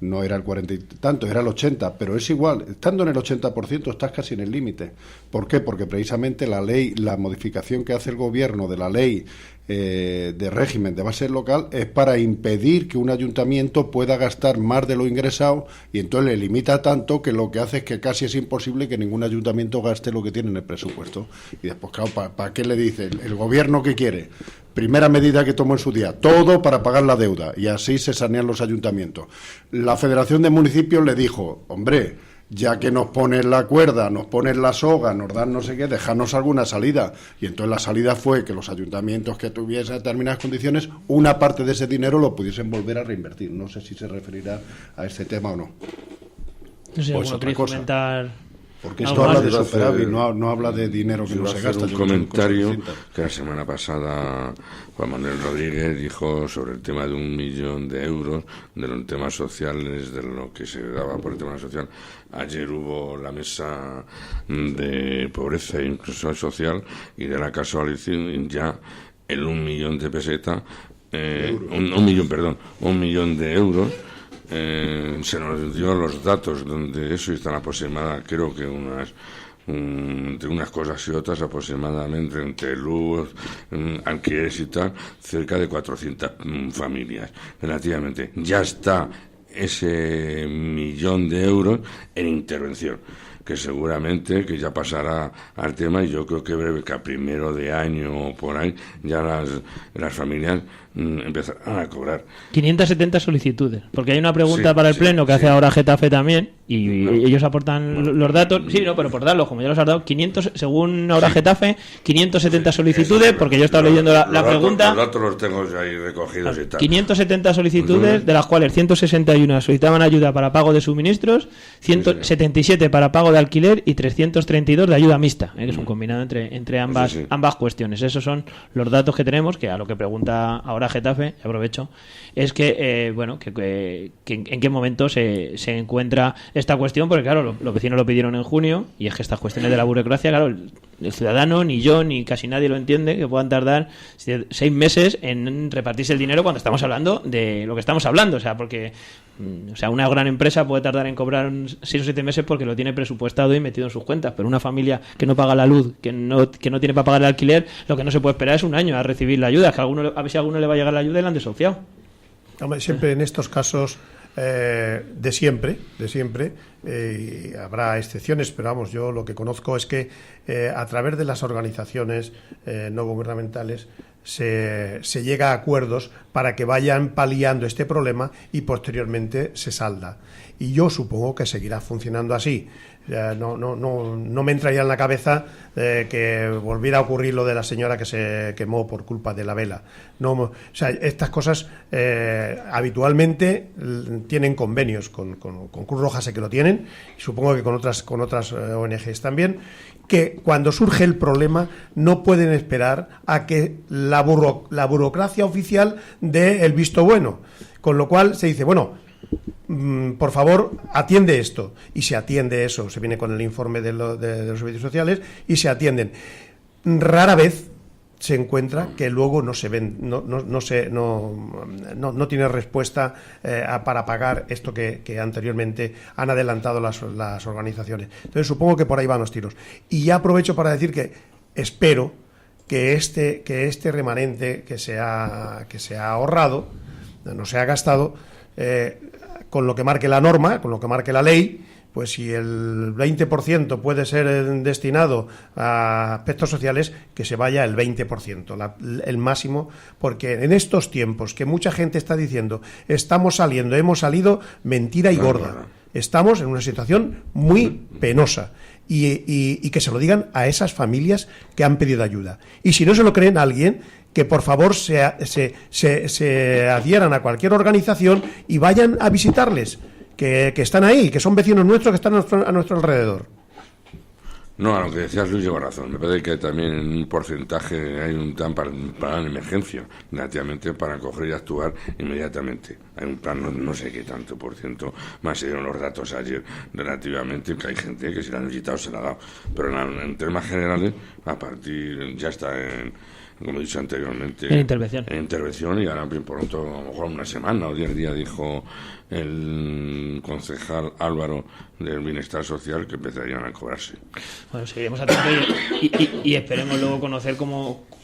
No era el 40 y tanto, era el 80, pero es igual, estando en el 80% estás casi en el límite. ¿Por qué? Porque precisamente la ley, la modificación que hace el gobierno de la ley de régimen de base local es para impedir que un ayuntamiento pueda gastar más de lo ingresado, y entonces le limita tanto que lo que hace es que casi es imposible que ningún ayuntamiento gaste lo que tiene en el presupuesto. Y después, claro, ¿para qué le dice? ¿El gobierno qué quiere? Primera medida que tomó en su día, todo para pagar la deuda, y así se sanean los ayuntamientos. La Federación de Municipios le dijo, hombre, ya que nos ponen la cuerda, nos ponen la soga, nos dan no sé qué, dejarnos alguna salida. Y entonces la salida fue que los ayuntamientos que tuviesen determinadas condiciones, una parte de ese dinero lo pudiesen volver a reinvertir. No sé si se referirá a este tema o no. No sé, ¿alguno queréis comentar? Porque esto habla de superávit, no habla de dinero que no se gasta. Un comentario que la semana pasada Juan Manuel Rodríguez dijo sobre el tema de 1 millón de euros, de los temas sociales, de lo que se daba por el tema social. Ayer hubo la mesa de pobreza e inclusión social, y de la casualización ya el 1 millón de pesetas, 1 millón de euros. Se nos dio los datos donde eso están aproximadamente, creo que entre unas cosas y otras aproximadamente, entre luz, alquileres y tal, cerca de 400 familias relativamente. Ya está ese 1 millón de euros en intervención. que seguramente que ya pasará al tema, y yo creo que breve, que a primero de año o por ahí ya las familias empezarán a cobrar. 570 solicitudes, porque hay una pregunta Sí, para el sí, Pleno que sí. hace ahora Getafe también, y No. ellos aportan los datos. Sí, no, pero por darlos, como ya los has dado, 500, según ahora Getafe, 570 solicitudes, Eso, porque yo estaba leyendo la pregunta. Los datos los tengo ahí recogidos y tal. 570 solicitudes, de las cuales 161 solicitaban ayuda para pago de suministros, 177 para pago de alquiler y 332 de ayuda mixta, que es un combinado entre ambas cuestiones. Esos son los datos que tenemos, que a lo que pregunta ahora Getafe, y aprovecho, es que, en qué momento se encuentra esta cuestión, porque claro, los vecinos lo pidieron en junio, y es que estas cuestiones de la burocracia, claro, el ciudadano, ni yo, ni casi nadie lo entiende, que puedan tardar 6 meses en repartirse el dinero cuando estamos hablando de lo que estamos hablando, o sea, porque una gran empresa puede tardar en cobrar 6 o 7 meses porque lo tiene presupuestado y metido en sus cuentas, pero una familia que no paga la luz, que no tiene para pagar el alquiler, lo que no se puede esperar es un año a recibir la ayuda, que a ver si a alguno le va a llegar la ayuda y la han desahuciado. Hombre, siempre en estos casos de siempre, habrá excepciones, pero vamos, yo lo que conozco es que a través de las organizaciones no gubernamentales se llega a acuerdos para que vayan paliando este problema y posteriormente se salda. Y yo supongo que seguirá funcionando así. No me entraría en la cabeza que volviera a ocurrir lo de la señora que se quemó por culpa de la vela. Estas cosas habitualmente tienen convenios con Cruz Roja, sé que lo tienen, y supongo que con otras ONGs también, que cuando surge el problema no pueden esperar a que la burocracia oficial dé el visto bueno, con lo cual se dice, bueno, por favor, atiende esto, y se atiende eso, se viene con el informe de los servicios sociales y se atienden. Rara vez se encuentra que luego no se ven, no tiene respuesta para pagar esto que anteriormente han adelantado las organizaciones. Entonces supongo que por ahí van los tiros. Y ya aprovecho para decir que espero que este remanente que se ha ahorrado, no se ha gastado, con lo que marque la norma, con lo que marque la ley, pues si el 20% puede ser destinado a aspectos sociales, que se vaya el 20%, el máximo, porque en estos tiempos que mucha gente está diciendo hemos salido, mentira y gorda. Estamos en una situación muy penosa. Y que se lo digan a esas familias que han pedido ayuda. Y si no se lo creen a alguien, que por favor se adhieran a cualquier organización y vayan a visitarles, que están ahí, que son vecinos nuestros, que están a nuestro alrededor. No, a lo que decías Luis lleva razón. Me parece que también en un porcentaje hay un plan para la emergencia, relativamente para coger y actuar inmediatamente. Hay un plan, no sé qué tanto por ciento, más se dieron los datos ayer relativamente, que hay gente que si la han visitado se la ha dado. Pero en temas generales, a partir, ya está como he dicho anteriormente, en intervención, y ahora bien pronto, a lo mejor una semana o 10 días, dijo el concejal Álvaro del Bienestar Social, que empezarían a cobrarse. Bueno, seguiremos atentos y esperemos luego conocer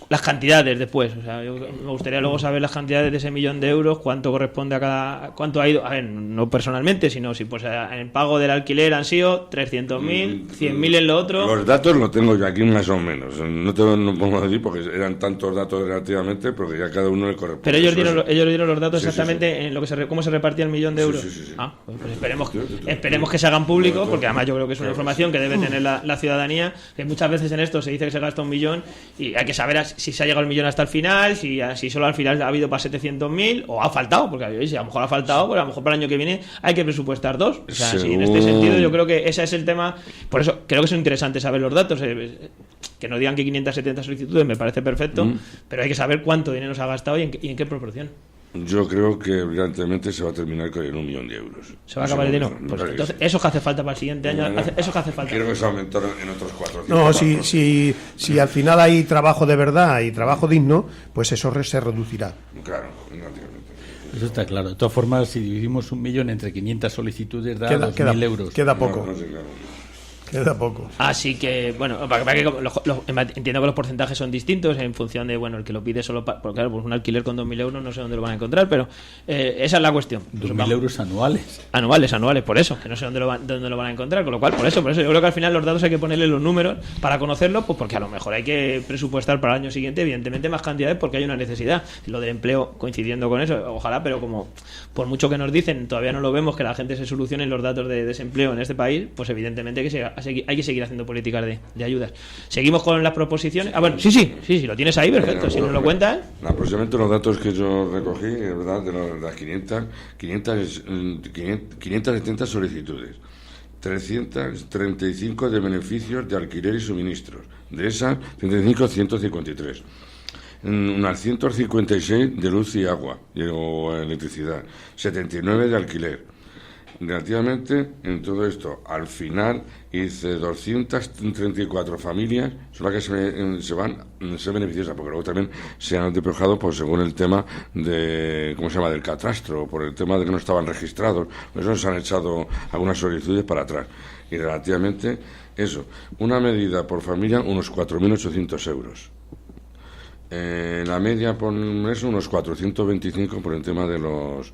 las cantidades después. O sea, me gustaría luego saber las cantidades de ese 1.000.000 de euros, cuánto corresponde a cada, cuánto ha ido, a ver, no personalmente, sino si pues en el pago del alquiler han sido 300.000, 100.000 en lo otro. Los datos los tengo yo aquí más o menos. No puedo decir porque eran tantos datos relativamente, porque ya cada uno le corresponde. Pero ellos dieron los datos exactamente sí. En lo que cómo se repartía el 1.000.000 de euros. Sí. Ah, pues esperemos que se hagan públicos, porque además yo creo que es una información que debe tener la ciudadanía, que muchas veces en esto se dice que se gasta 1.000.000 y hay que saber si se ha llegado el 1.000.000 hasta el final, si solo al final ha habido para 700.000 o ha faltado, porque si a lo mejor ha faltado, pues a lo mejor para el año que viene hay que presupuestar 2. O sea, sí, en este sentido yo creo que ese es el tema. Por eso creo que es interesante saber los datos. Que no digan que 570 solicitudes me parece perfecto, pero hay que saber cuánto dinero se ha gastado y en qué proporción. Yo creo que brillantemente se va a terminar con 1.000.000 de euros. ¿Se va a acabar el dinero? Pues entonces, eso que hace falta para el siguiente año, eso que hace falta. Quiero que se aumente en otros 400. No, si al final hay trabajo de verdad y trabajo digno, pues eso se reducirá. Claro, naturalmente. Eso está claro. De todas formas, si dividimos 1.000.000 entre 500 solicitudes, da 2.000 euros. Queda poco. No sé, claro. Queda poco. Así que, bueno, entiendo que los porcentajes son distintos en función de, bueno, el que lo pide solo porque claro, pues un alquiler con 2.000 euros no sé dónde lo van a encontrar, pero esa es la cuestión. 2.000 euros anuales. Anuales, por eso, que no sé dónde lo van a encontrar, con lo cual, por eso, yo creo que al final los datos hay que ponerle los números para conocerlos, pues porque a lo mejor hay que presupuestar para el año siguiente, evidentemente, más cantidades porque hay una necesidad. Lo del empleo, coincidiendo con eso, ojalá, pero como por mucho que nos dicen, todavía no lo vemos, que la gente se solucione los datos de desempleo en este país, pues evidentemente hay que seguir haciendo políticas de ayudas. Seguimos con las proposiciones. Bueno, sí, lo tienes ahí, perfecto. Si nos lo cuentas. Aproximadamente los datos que yo recogí, ¿verdad? De las 570 solicitudes, 335 de beneficios de alquiler y suministros. De esas, 153. Unas 156 de luz y agua o electricidad, 79 de alquiler. Relativamente, en todo esto, al final hice 234 familias, son las que se beneficiosas, porque luego también se han despejado pues, según el tema de, ¿cómo se llama?, del catastro, por el tema de que no estaban registrados, por eso se han echado algunas solicitudes para atrás. Y relativamente, eso, una medida por familia, unos 4.800 euros. La media por eso unos 425 por el tema de los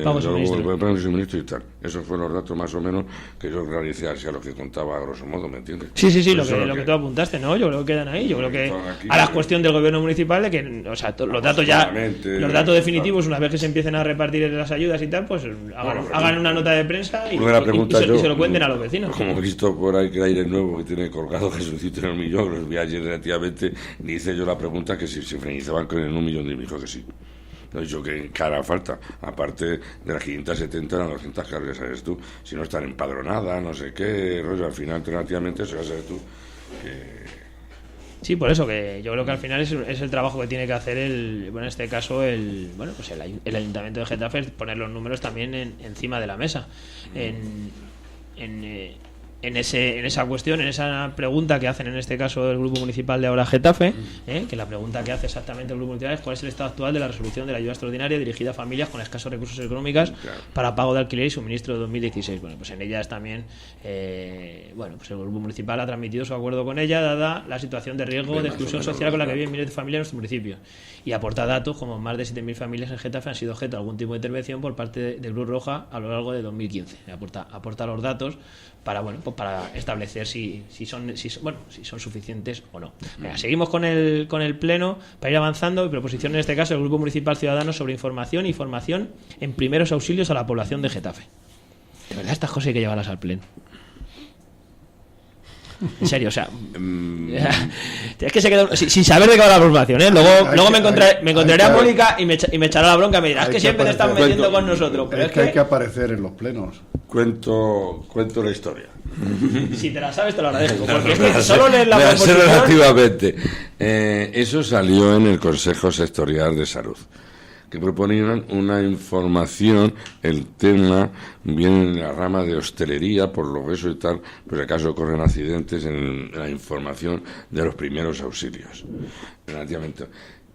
pagos de suministro y tal. Esos fueron los datos más o menos que yo realicé hacia lo que contaba a grosso modo, ¿me entiendes? Sí, lo que tú apuntaste, ¿no? Yo creo que quedan ahí. Yo creo que a la cuestión del gobierno municipal de que, o sea, los datos definitivos, una vez que se empiecen a repartir las ayudas y tal, pues hagan una nota de prensa y se lo cuenten a los vecinos. Como he visto por ahí que Aire Nuevo que tiene colgado Jesucito en el millón, los vi ayer relativamente, le hice yo la pregunta que si se finalizaban con el 1 millón, y me dijo que sí. No he dicho que cara falta, aparte de las 570 eran 200 cargas, ¿sabes tú? Si no están empadronadas, no sé qué rollo, al final alternativamente eso ya sabes tú que... Sí, por eso que yo creo que al final es el trabajo que tiene que hacer en este caso el Ayuntamiento de Getafe, poner los números también encima de la mesa. En esa cuestión, en esa pregunta que hacen en este caso el Grupo Municipal de Ahora Getafe, que la pregunta que hace exactamente el Grupo Municipal es cuál es el estado actual de la resolución de la ayuda extraordinaria dirigida a familias con escasos recursos económicos para pago de alquiler y suministro de 2016. Bueno, pues en ellas también, el Grupo Municipal ha transmitido su acuerdo con ella, dada la situación de riesgo de exclusión social con la que viven miles de familias en nuestro municipio. Y aporta datos como más de 7.000 familias en Getafe han sido objeto de algún tipo de intervención por parte de Cruz Roja a lo largo de 2015. Aporta los datos para establecer si son suficientes o no. Venga, seguimos con el pleno para ir avanzando. Proposición en este caso del Grupo Municipal Ciudadanos sobre información y formación en primeros auxilios a la población de Getafe. De verdad, estas cosas hay que llevarlas al pleno. En serio, o sea, es que se quedó sin saber de qué va la formación, ¿eh? Luego me encontraré a Mónica y me echará la bronca y me dirá, es que siempre te están metiendo con nosotros. Pero es que hay que aparecer en los plenos. Cuento la historia. Si te la sabes te lo agradezco, porque es que solo leer la proposición... Relativamente. Eso salió en el Consejo Sectorial de Salud, que proponían una información, el tema viene en la rama de hostelería, por lo que eso y tal, pues acaso ocurren accidentes en la información de los primeros auxilios, relativamente.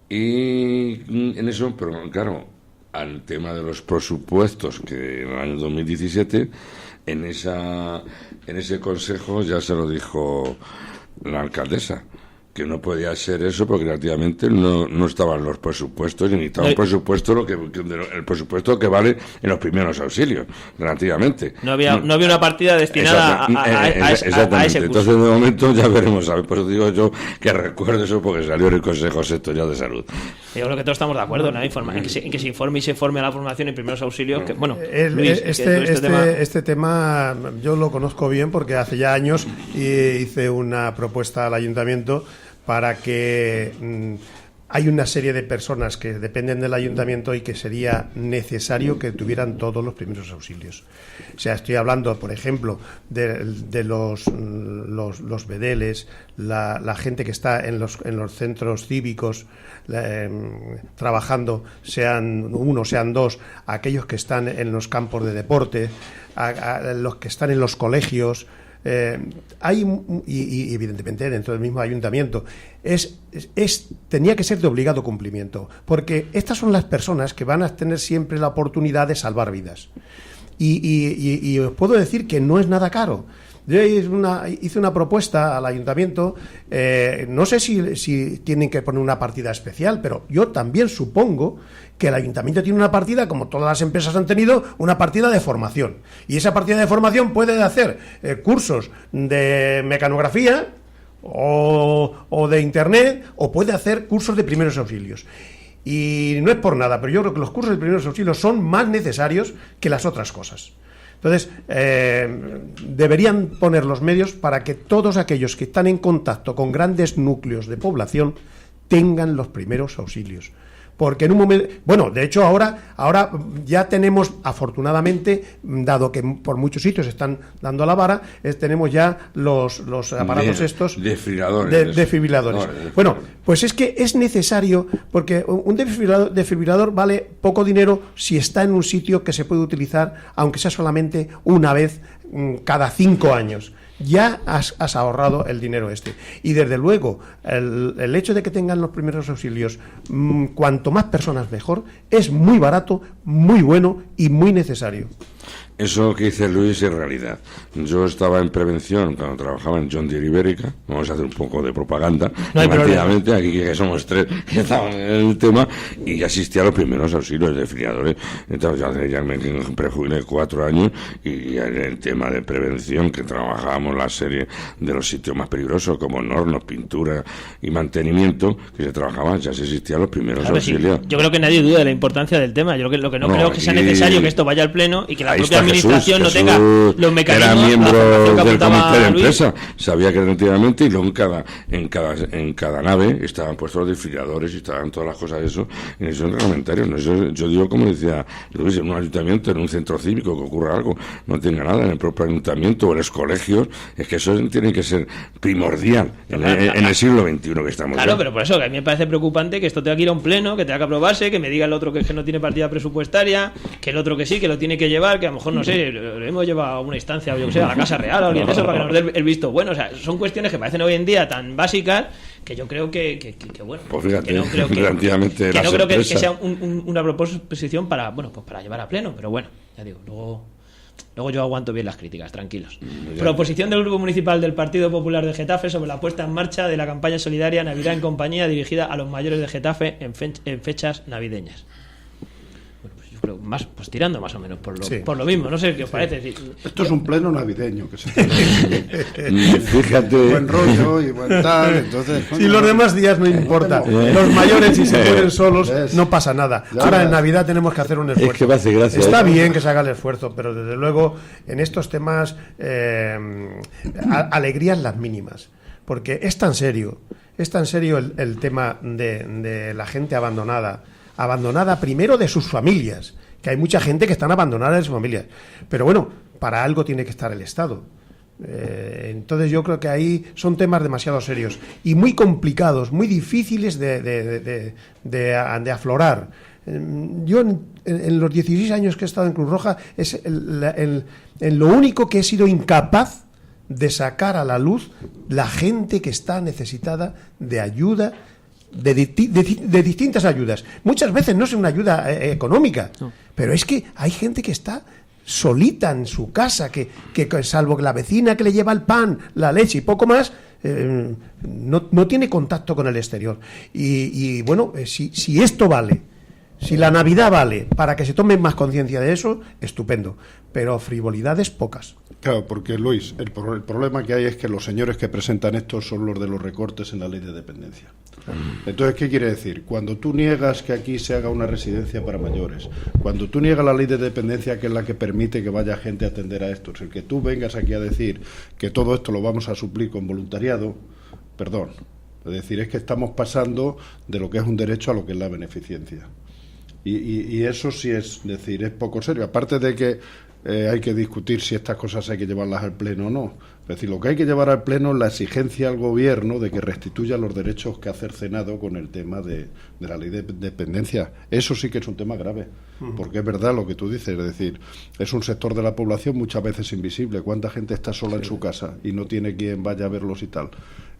Y en eso, pero claro, al tema de los presupuestos, que en el año 2017, en ese consejo ya se lo dijo la alcaldesa, que no podía ser eso porque relativamente no estaban los presupuestos y necesitaba un presupuesto el presupuesto que vale en los primeros auxilios, relativamente. No había una partida destinada a ese curso. Entonces de momento ya veremos, ¿sabes? Por eso digo yo que recuerdo eso porque salió en el Consejo Sectorial de Salud. Yo creo que todos estamos de acuerdo, ¿no? En que se informe y se forme a la formación en primeros auxilios. Que, bueno, Luis, este tema yo lo conozco bien porque hace ya años hice una propuesta al ayuntamiento para que hay una serie de personas que dependen del ayuntamiento y que sería necesario que tuvieran todos los primeros auxilios. O sea, estoy hablando, por ejemplo, de los bedeles, la gente que está en los centros cívicos trabajando, sean uno, sean dos, aquellos que están en los campos de deporte, a los que están en los colegios. Y evidentemente dentro del mismo ayuntamiento tenía que ser de obligado cumplimiento, porque estas son las personas que van a tener siempre la oportunidad de salvar vidas y os puedo decir que no es nada caro. Yo hice una propuesta al ayuntamiento, no sé si tienen que poner una partida especial, pero yo también supongo que el ayuntamiento tiene una partida, como todas las empresas han tenido, una partida de formación. Y esa partida de formación puede hacer cursos de mecanografía o de internet, o puede hacer cursos de primeros auxilios. Y no es por nada, pero yo creo que los cursos de primeros auxilios son más necesarios que las otras cosas. Entonces, deberían poner los medios para que todos aquellos que están en contacto con grandes núcleos de población tengan los primeros auxilios. Porque en un momento... Bueno, de hecho, ahora ya tenemos, afortunadamente, dado que por muchos sitios están dando la vara, tenemos ya los aparatos estos... Desfibriladores. Bueno, pues es que es necesario, porque un desfibrilador vale poco dinero si está en un sitio que se puede utilizar, aunque sea solamente una vez cada 5 años. Ya has ahorrado el dinero este. Y desde luego, el hecho de que tengan los primeros auxilios, cuanto más personas mejor, es muy barato, muy bueno y muy necesario. Eso que dice Luis es realidad. Yo estaba en prevención cuando trabajaba en John Deere Ibérica. Vamos a hacer un poco de propaganda. No hay problema. Aquí que somos 3 que estaban en el tema, y asistí a los primeros auxilios de desfibriladores. Entonces ya me prejubilé 4 años, y en el tema de prevención, que trabajábamos la serie de los sitios más peligrosos como hornos, pintura y mantenimiento, que se trabajaba, ya se existían los primeros auxilios. Sí. Yo creo que nadie duda de la importancia del tema. Yo lo que no creo que sea necesario que esto vaya al pleno y que la propia administración no tenga los mecanismos. Era miembro del comité de empresa, sabía que efectivamente, y luego en cada nave estaban puestos los desfibriladores y estaban todas las cosas de eso, en esos reglamentarios. Eso, yo digo, como decía Luis, en un ayuntamiento, en un centro cívico, que ocurra algo, no tenga nada, en el propio ayuntamiento o en los colegios, es que eso tiene que ser primordial en el siglo XXI que estamos. Claro, ya. pero por eso, que a mí me parece preocupante que esto tenga que ir a un pleno, que tenga que aprobarse, que me diga el otro que no tiene partida presupuestaria, que el otro que sí, que lo tiene que llevar, que a lo mejor, no sé, lo hemos llevado a una instancia, o yo sé, a la Casa Real o alguien de eso, para que nos dé el visto bueno. O sea, son cuestiones que parecen hoy en día tan básicas que yo creo que bueno, pues fíjate, que no creo que sea una proposición para llevar a pleno, pero bueno, ya digo, luego yo aguanto bien las críticas, tranquilos. Proposición del Grupo Municipal del Partido Popular de Getafe sobre la puesta en marcha de la campaña solidaria Navidad en Compañía, dirigida a los mayores de Getafe en fechas navideñas. Pero más, pues tirando más o menos por lo mismo, no sé qué os parece. Esto es un pleno navideño, que se fíjate, buen rollo y buen tal, entonces si los demás días no importa, los mayores, si se pueden solos, no pasa nada. Ahora en Navidad tenemos que hacer un esfuerzo. Es que me hace gracia. Está bien que se haga el esfuerzo, pero desde luego en estos temas alegrías las mínimas, porque es tan serio el tema de la gente abandonada primero de sus familias, que hay mucha gente que están abandonada de sus familias, pero bueno, para algo tiene que estar el Estado. Entonces yo creo que ahí son temas demasiado serios y muy complicados, muy difíciles de aflorar. Yo en los 16 años que he estado en Cruz Roja es en lo único que he sido incapaz de sacar a la luz la gente que está necesitada de ayuda, de distintas ayudas. Muchas veces no es una ayuda económica, pero es que hay gente que está solita en su casa, que salvo que la vecina que le lleva el pan, la leche y poco más, no tiene contacto con el exterior. Y bueno, si esto vale, si la Navidad vale para que se tomen más conciencia de eso, estupendo, pero frivolidades pocas. Claro, porque Luis, el problema que hay es que los señores que presentan esto son los de los recortes en la ley de dependencia. Entonces, ¿qué quiere decir? Cuando tú niegas que aquí se haga una residencia para mayores, cuando tú niegas la ley de dependencia, que es la que permite que vaya gente a atender a esto, el que tú vengas aquí a decir que todo esto lo vamos a suplir con voluntariado, perdón, es decir, es que estamos pasando de lo que es un derecho a lo que es la beneficencia. Y eso sí es decir, es poco serio. Aparte de que hay que discutir si estas cosas hay que llevarlas al pleno o no. Es decir, lo que hay que llevar al pleno es la exigencia al gobierno de que restituya los derechos que ha cercenado con el tema de la ley de dependencia. Eso sí que es un tema grave, porque es verdad lo que tú dices, es decir, es un sector de la población muchas veces invisible. ¿Cuánta gente está sola en su casa y no tiene quien vaya a verlos y tal?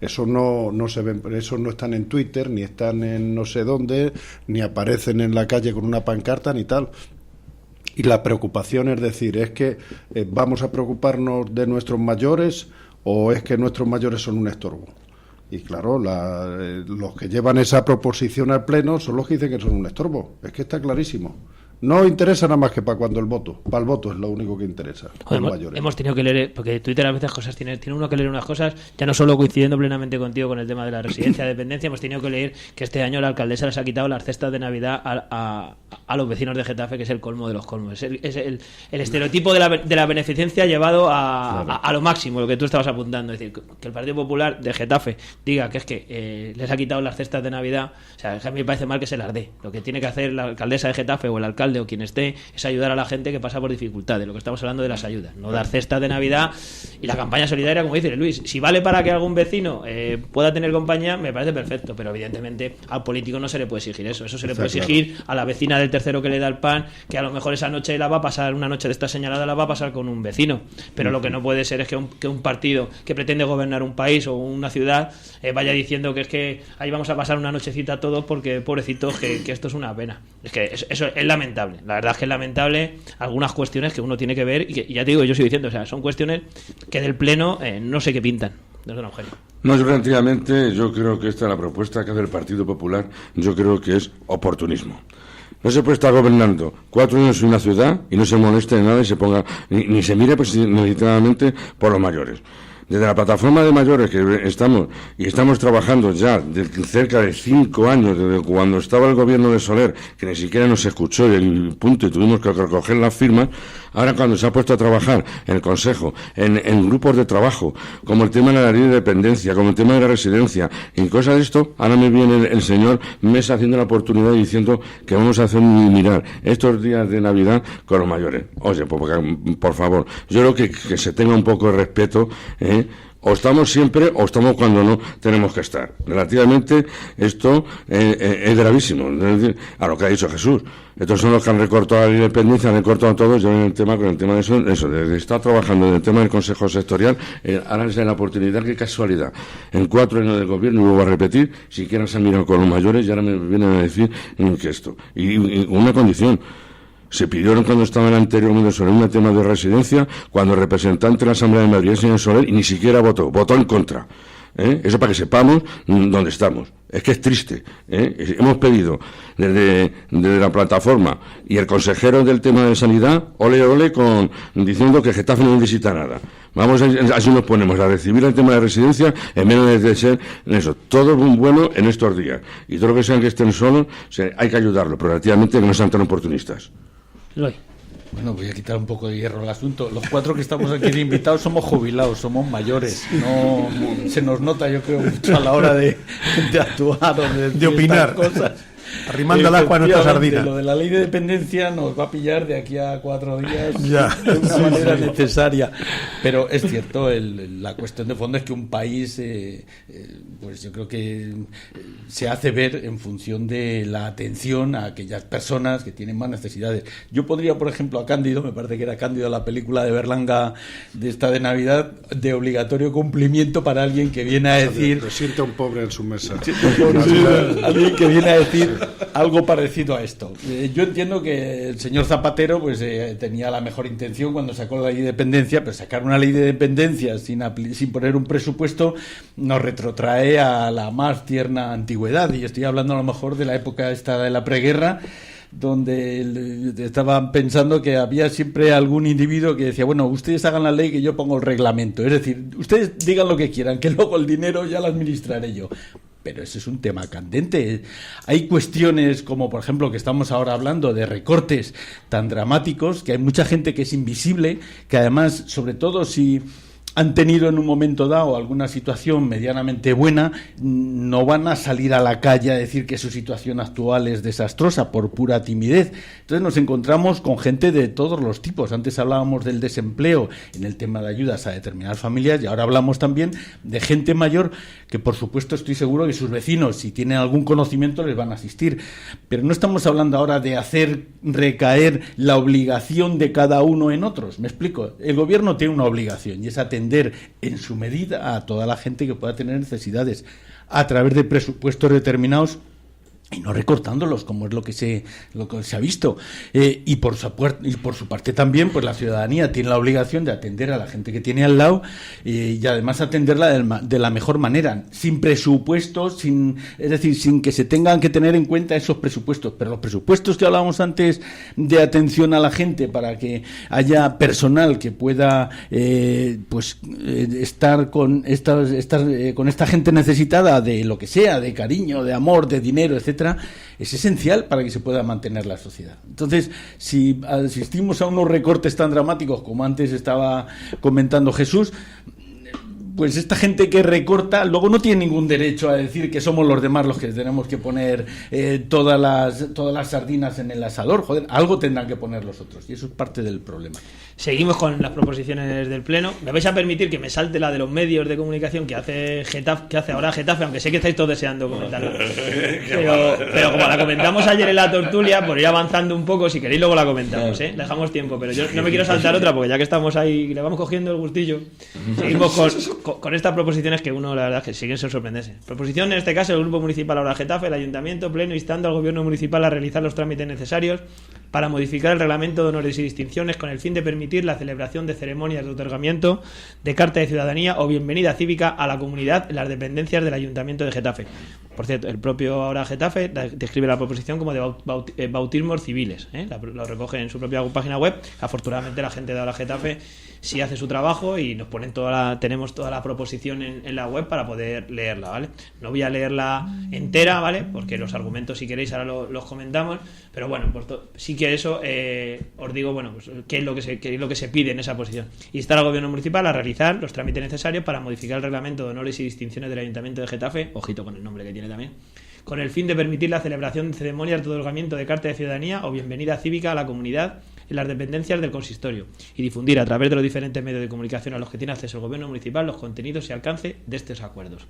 Eso no se ven, eso no están en Twitter, ni están en no sé dónde, ni aparecen en la calle con una pancarta ni tal. Y la preocupación es decir, ¿es que vamos a preocuparnos de nuestros mayores o es que nuestros mayores son un estorbo? Y claro, los que llevan esa proposición al Pleno son los que dicen que son un estorbo. Es que está clarísimo. No interesa nada más que para cuando el voto. Para el voto es lo único que interesa. Hemos tenido que leer, porque Twitter a veces cosas tiene uno que leer unas cosas, ya no solo coincidiendo plenamente contigo con el tema de la residencia de dependencia, hemos tenido que leer que este año la alcaldesa les ha quitado las cestas de Navidad a los vecinos de Getafe, que es el colmo de los colmos. Es el estereotipo de la beneficencia llevado a lo máximo, lo que tú estabas apuntando. Es decir, que el Partido Popular de Getafe diga que es que les ha quitado las cestas de Navidad, o sea, a mí me parece mal que se las dé. Lo que tiene que hacer la alcaldesa de Getafe o el alcalde o quien esté es ayudar a la gente que pasa por dificultades, lo que estamos hablando de las ayudas, no dar cestas de Navidad. Y la campaña solidaria, como dice Luis, si vale para que algún vecino pueda tener compañía, me parece perfecto, pero evidentemente al político no se le puede exigir eso se le puede exigir a la vecina del tercero que le da el pan, que a lo mejor esa noche la va a pasar, una noche de esta señalada la va a pasar con un vecino, pero lo que no puede ser es que un partido que pretende gobernar un país o una ciudad vaya diciendo que es que ahí vamos a pasar una nochecita todos porque pobrecitos, que esto es una pena. Es que eso es lamentable. La verdad es que es lamentable algunas cuestiones que uno tiene que ver y que, ya te digo, yo sigo diciendo, o sea, son cuestiones que del Pleno no sé qué pintan. No, yo relativamente, yo creo que esta es la propuesta que hace el Partido Popular, yo creo que es oportunismo. No se puede estar gobernando 4 años en una ciudad y no se moleste de nada y se ponga ni se mire legítimamente por los mayores. Desde la plataforma de mayores que estamos trabajando ya de cerca de 5 años, desde cuando estaba el gobierno de Soler, que ni siquiera nos escuchó y tuvimos que recoger las firmas. Ahora cuando se ha puesto a trabajar en el Consejo, en grupos de trabajo, como el tema de la ley de dependencia, como el tema de la residencia y cosas de esto, ahora me viene el señor Mesa haciendo la oportunidad y diciendo que vamos a hacer mirar estos días de Navidad con los mayores. Oye, por favor, yo creo que se tenga un poco de respeto, o estamos siempre o estamos cuando no tenemos que estar. Relativamente esto es gravísimo, es decir, a lo que ha dicho Jesús. Estos son los que han recortado la independencia, han recortado todo. Yo con el tema de eso, de estar trabajando en el tema del Consejo Sectorial, ahora les da la oportunidad, qué casualidad. En 4 años de gobierno, y vuelvo a repetir, siquiera se han mirado con los mayores y ahora me vienen a decir que esto. Y una condición. Se pidieron cuando estaba en el anterior mundo sobre un tema de residencia, cuando el representante de la Asamblea de Madrid, el señor Soler, y ni siquiera votó en contra. Eso para que sepamos dónde estamos. Es que es triste. Hemos pedido desde la plataforma y el consejero del tema de sanidad, ole, diciendo que Getafe no necesita nada. Vamos, así nos ponemos a recibir el tema de residencia en menos de ser eso. Todo es bueno en estos días. Y todo lo que sean que estén solos, hay que ayudarlo, pero relativamente que no sean tan oportunistas. Bueno, voy a quitar un poco de hierro al asunto. Los 4 que estamos aquí de invitados somos jubilados, somos mayores. No se nos nota, yo creo, mucho a la hora de actuar o de opinar cosas. Arrimando el agua a nuestra sardina. Lo de la ley de dependencia nos va a pillar de aquí a 4 días de una manera necesaria. Pero es cierto, la cuestión de fondo es que un país, pues yo creo que se hace ver en función de la atención a aquellas personas que tienen más necesidades. Yo pondría, por ejemplo, a Cándido, me parece que era Cándido la película de Berlanga de esta de Navidad, de obligatorio cumplimiento para alguien que viene a decir... Se siente un pobre en su mesa. Alguien que viene a decir algo parecido a esto. Yo entiendo que el señor Zapatero pues tenía la mejor intención cuando sacó la ley de dependencia, pero sacar una ley de dependencia sin poner un presupuesto nos retrotrae a la más tierna antigüedad, y estoy hablando a lo mejor de la época esta de la preguerra, donde estaban pensando que había siempre algún individuo que decía, bueno, ustedes hagan la ley que yo pongo el reglamento, es decir, ustedes digan lo que quieran, que luego el dinero ya lo administraré yo. Pero ese es un tema candente. Hay cuestiones como, por ejemplo, que estamos ahora hablando de recortes tan dramáticos, que hay mucha gente que es invisible, que además, sobre todo si han tenido en un momento dado alguna situación medianamente buena, no van a salir a la calle a decir que su situación actual es desastrosa por pura timidez. Entonces nos encontramos con gente de todos los tipos. Antes hablábamos del desempleo en el tema de ayudas a determinadas familias y ahora hablamos también de gente mayor que, por supuesto, estoy seguro que sus vecinos, si tienen algún conocimiento, les van a asistir. Pero no estamos hablando ahora de hacer recaer la obligación de cada uno en otros. ¿Me explico? El gobierno tiene una obligación y es atender en su medida a toda la gente que pueda tener necesidades a través de presupuestos determinados y no recortándolos, como es lo que se ha visto. Y por su parte también, pues la ciudadanía tiene la obligación de atender a la gente que tiene al lado y además atenderla de la mejor manera, sin presupuestos, es decir, sin que se tengan que tener en cuenta esos presupuestos. Pero los presupuestos que hablábamos antes de atención a la gente para que haya personal que pueda estar con esta gente necesitada de lo que sea, de cariño, de amor, de dinero, etcétera, es esencial para que se pueda mantener la sociedad. Entonces, si asistimos a unos recortes tan dramáticos como antes estaba comentando Jesús, pues esta gente que recorta luego no tiene ningún derecho a decir que somos los demás los que tenemos que poner todas las sardinas en el asador. Joder, algo tendrán que poner los otros, y eso es parte del problema. Seguimos con las proposiciones del Pleno. Me vais a permitir que me salte la de los medios de comunicación que hace ahora Getafe, aunque sé que estáis todos deseando comentarla. Pero como la comentamos ayer en la tertulia, por ir avanzando un poco, si queréis luego la comentamos, dejamos tiempo, pero yo no me quiero saltar otra, porque ya que estamos ahí, le vamos cogiendo el gustillo. Seguimos con estas proposiciones que uno, la verdad, que siguen sin sorprenderse. Proposición, en este caso, el Grupo Municipal ahora Getafe, el Ayuntamiento, Pleno, instando al Gobierno Municipal a realizar los trámites necesarios para modificar el reglamento de honores y distinciones con el fin de permitir la celebración de ceremonias de otorgamiento de carta de ciudadanía o bienvenida cívica a la comunidad en las dependencias del Ayuntamiento de Getafe. Por cierto, el propio ahora Getafe describe la proposición como de bautismos civiles, lo recoge en su propia página web. Afortunadamente la gente de ahora Getafe sí hace su trabajo y nos ponen tenemos toda la proposición en la web para poder leerla, ¿vale? No voy a leerla entera, ¿vale? Porque los argumentos, si queréis, ahora los comentamos, pero bueno, pues sí que eso os digo, bueno, pues qué es lo que se pide en esa posición. Instar al Gobierno Municipal a realizar los trámites necesarios para modificar el reglamento de honores y distinciones del Ayuntamiento de Getafe, ojito con el nombre que tiene también, con el fin de permitir la celebración de ceremonias de otorgamiento de carta de ciudadanía o bienvenida cívica a la comunidad en las dependencias del consistorio y difundir a través de los diferentes medios de comunicación a los que tiene acceso el Gobierno Municipal los contenidos y alcance de estos acuerdos.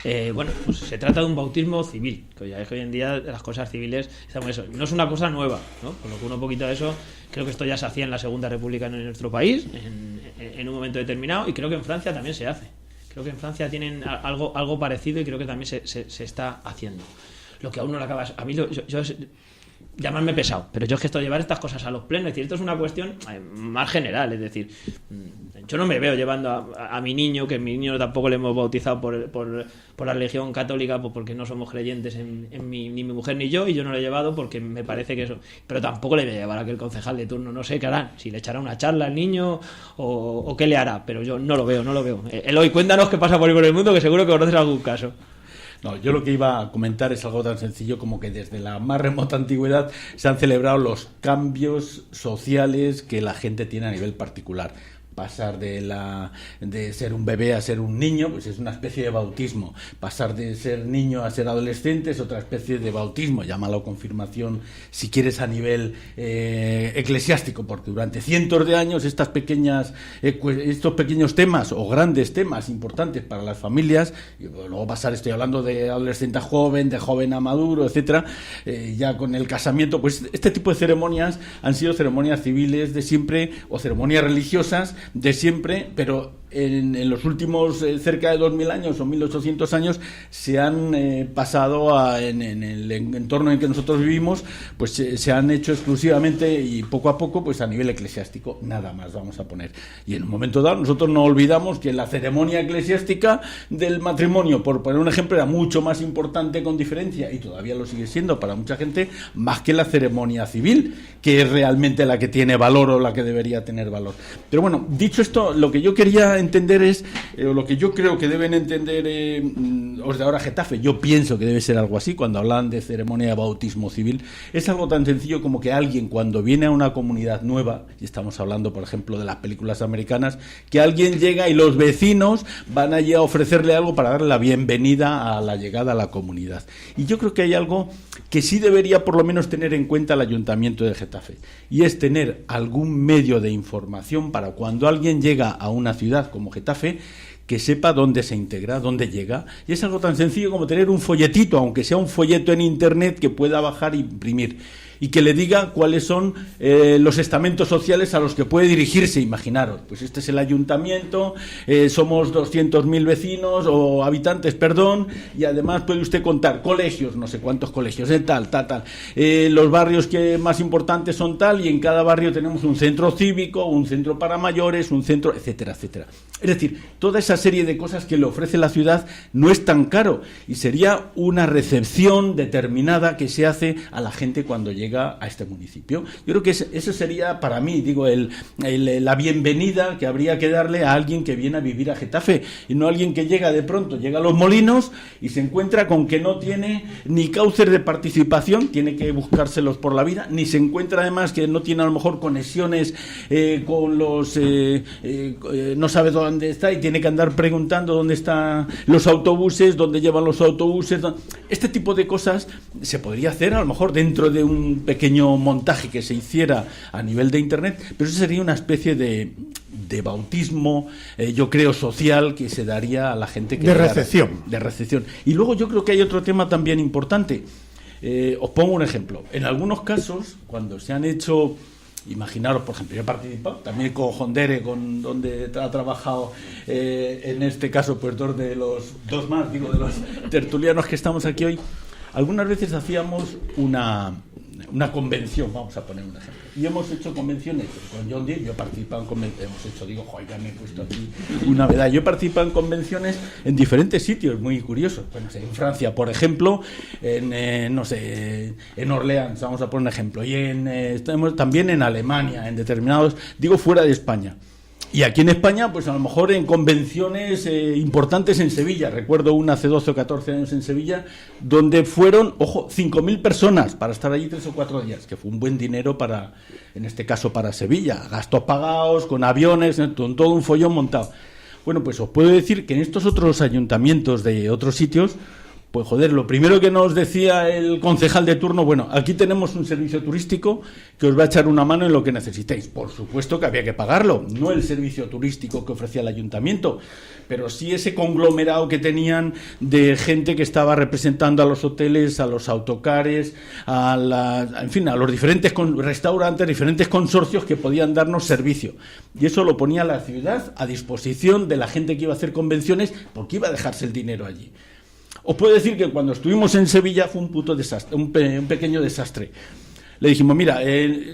Pues se trata de un bautismo civil, que ya es que hoy en día las cosas civiles estamos eso. No es una cosa nueva, ¿no? Por lo que un poquito de eso, creo que esto ya se hacía en la Segunda República en nuestro país, en un momento determinado, y creo que en Francia también se hace. Creo que en Francia tienen algo parecido y creo que también se está haciendo. Lo que aún no lo acabas... A mí yo llamarme pesado, pero yo es que esto de llevar estas cosas a los plenos, es decir, esto es una cuestión más general, es decir, yo no me veo llevando a mi niño, que mi niño tampoco le hemos bautizado por la religión católica, pues porque no somos creyentes ni mi mujer ni yo, y yo no lo he llevado porque me parece que eso, pero tampoco le voy a llevar a aquel concejal de turno, no sé qué hará, si le echará una charla al niño o qué le hará, pero yo no lo veo. Eloy, cuéntanos qué pasa por ahí por el mundo, que seguro que conoces algún caso. No, yo lo que iba a comentar es algo tan sencillo como que desde la más remota antigüedad se han celebrado los cambios sociales que la gente tiene a nivel particular. Pasar de ser un bebé a ser un niño, pues es una especie de bautismo. Pasar de ser niño a ser adolescente es otra especie de bautismo, llámalo confirmación si quieres a nivel eclesiástico, porque durante cientos de años estos pequeños temas o grandes temas importantes para las familias, y luego estoy hablando de adolescente a joven, de joven a maduro, etcétera, ya con el casamiento, pues este tipo de ceremonias han sido ceremonias civiles de siempre o ceremonias religiosas de siempre, pero en los últimos cerca de 2000 años o 1800 años se han pasado en el entorno en que nosotros vivimos, pues se han hecho exclusivamente y poco a poco pues a nivel eclesiástico, nada más vamos a poner. Y en un momento dado nosotros no olvidamos que la ceremonia eclesiástica del matrimonio, por poner un ejemplo, era mucho más importante con diferencia, y todavía lo sigue siendo para mucha gente, más que la ceremonia civil, que es realmente la que tiene valor o la que debería tener valor. Pero bueno, dicho esto, lo que yo quería entender es, o lo que yo creo que deben entender los de ahora Getafe, yo pienso que debe ser algo así, cuando hablan de ceremonia de bautismo civil, es algo tan sencillo como que alguien cuando viene a una comunidad nueva, y estamos hablando por ejemplo de las películas americanas, que alguien llega y los vecinos van allí a ofrecerle algo para darle la bienvenida a la llegada a la comunidad. Y yo creo que hay algo que sí debería por lo menos tener en cuenta el Ayuntamiento de Getafe, y es tener algún medio de información para cuando alguien llega a una ciudad como Getafe, que sepa dónde se integra, dónde llega. Y es algo tan sencillo como tener un folletito, aunque sea un folleto en internet que pueda bajar e imprimir. y que le diga cuáles son los estamentos sociales a los que puede dirigirse. Imaginaros, pues este es el ayuntamiento, somos 200.000 vecinos o habitantes, perdón, y además puede usted contar colegios, no sé cuántos colegios, tal. Los barrios que más importantes son tal, y en cada barrio tenemos un centro cívico, un centro para mayores, un centro, etcétera, etcétera. Es decir, toda esa serie de cosas que le ofrece la ciudad no es tan caro, y sería una recepción determinada que se hace a la gente cuando llega a este municipio. Yo creo que eso sería para mí, digo, la bienvenida que habría que darle a alguien que viene a vivir a Getafe, y no a alguien que llega de pronto, llega a Los Molinos y se encuentra con que no tiene ni cauces de participación, tiene que buscárselos por la vida, ni se encuentra además que no tiene a lo mejor conexiones con los... no sabe dónde está y tiene que andar preguntando dónde están los autobuses, dónde llevan los autobuses. Este tipo de cosas se podría hacer a lo mejor dentro de un pequeño montaje que se hiciera a nivel de internet, pero eso sería una especie de bautismo, yo creo, social, que se daría a la gente que... De recepción. De recepción. Y luego yo creo que hay otro tema también importante. Os pongo un ejemplo. En algunos casos, cuando se han hecho... Imaginaros, por ejemplo, yo he participado también con Jondere, donde ha trabajado, en este caso, pues de los tertulianos que estamos aquí hoy. Algunas veces hacíamos una convención, vamos a poner un ejemplo. Y hemos hecho convenciones con John Deere, yo he participado en convenciones, hemos hecho, digo, joder, ya me he puesto aquí una verdad. Yo he participado en convenciones en diferentes sitios muy curiosos. Bueno, en Francia, por ejemplo, en Orleans, vamos a poner un ejemplo, y estamos también en Alemania, en determinados, digo, fuera de España. Y aquí en España, pues a lo mejor en convenciones importantes en Sevilla. Recuerdo una hace 12 o 14 años en Sevilla, donde fueron, 5.000 personas para estar allí 3 o 4 días, que fue un buen dinero para, en este caso, para Sevilla. Gastos pagados, con aviones, con todo un follón montado. Bueno, pues os puedo decir que en estos otros ayuntamientos de otros sitios, pues joder, lo primero que nos decía el concejal de turno, bueno, aquí tenemos un servicio turístico que os va a echar una mano en lo que necesitéis. Por supuesto que había que pagarlo, no el servicio turístico que ofrecía el ayuntamiento, pero sí ese conglomerado que tenían de gente que estaba representando a los hoteles, a los autocares, a los diferentes restaurantes, diferentes consorcios que podían darnos servicio. Y eso lo ponía la ciudad a disposición de la gente que iba a hacer convenciones, porque iba a dejarse el dinero allí. Os puedo decir que cuando estuvimos en Sevilla fue un puto desastre, un pequeño desastre. Le dijimos, mira,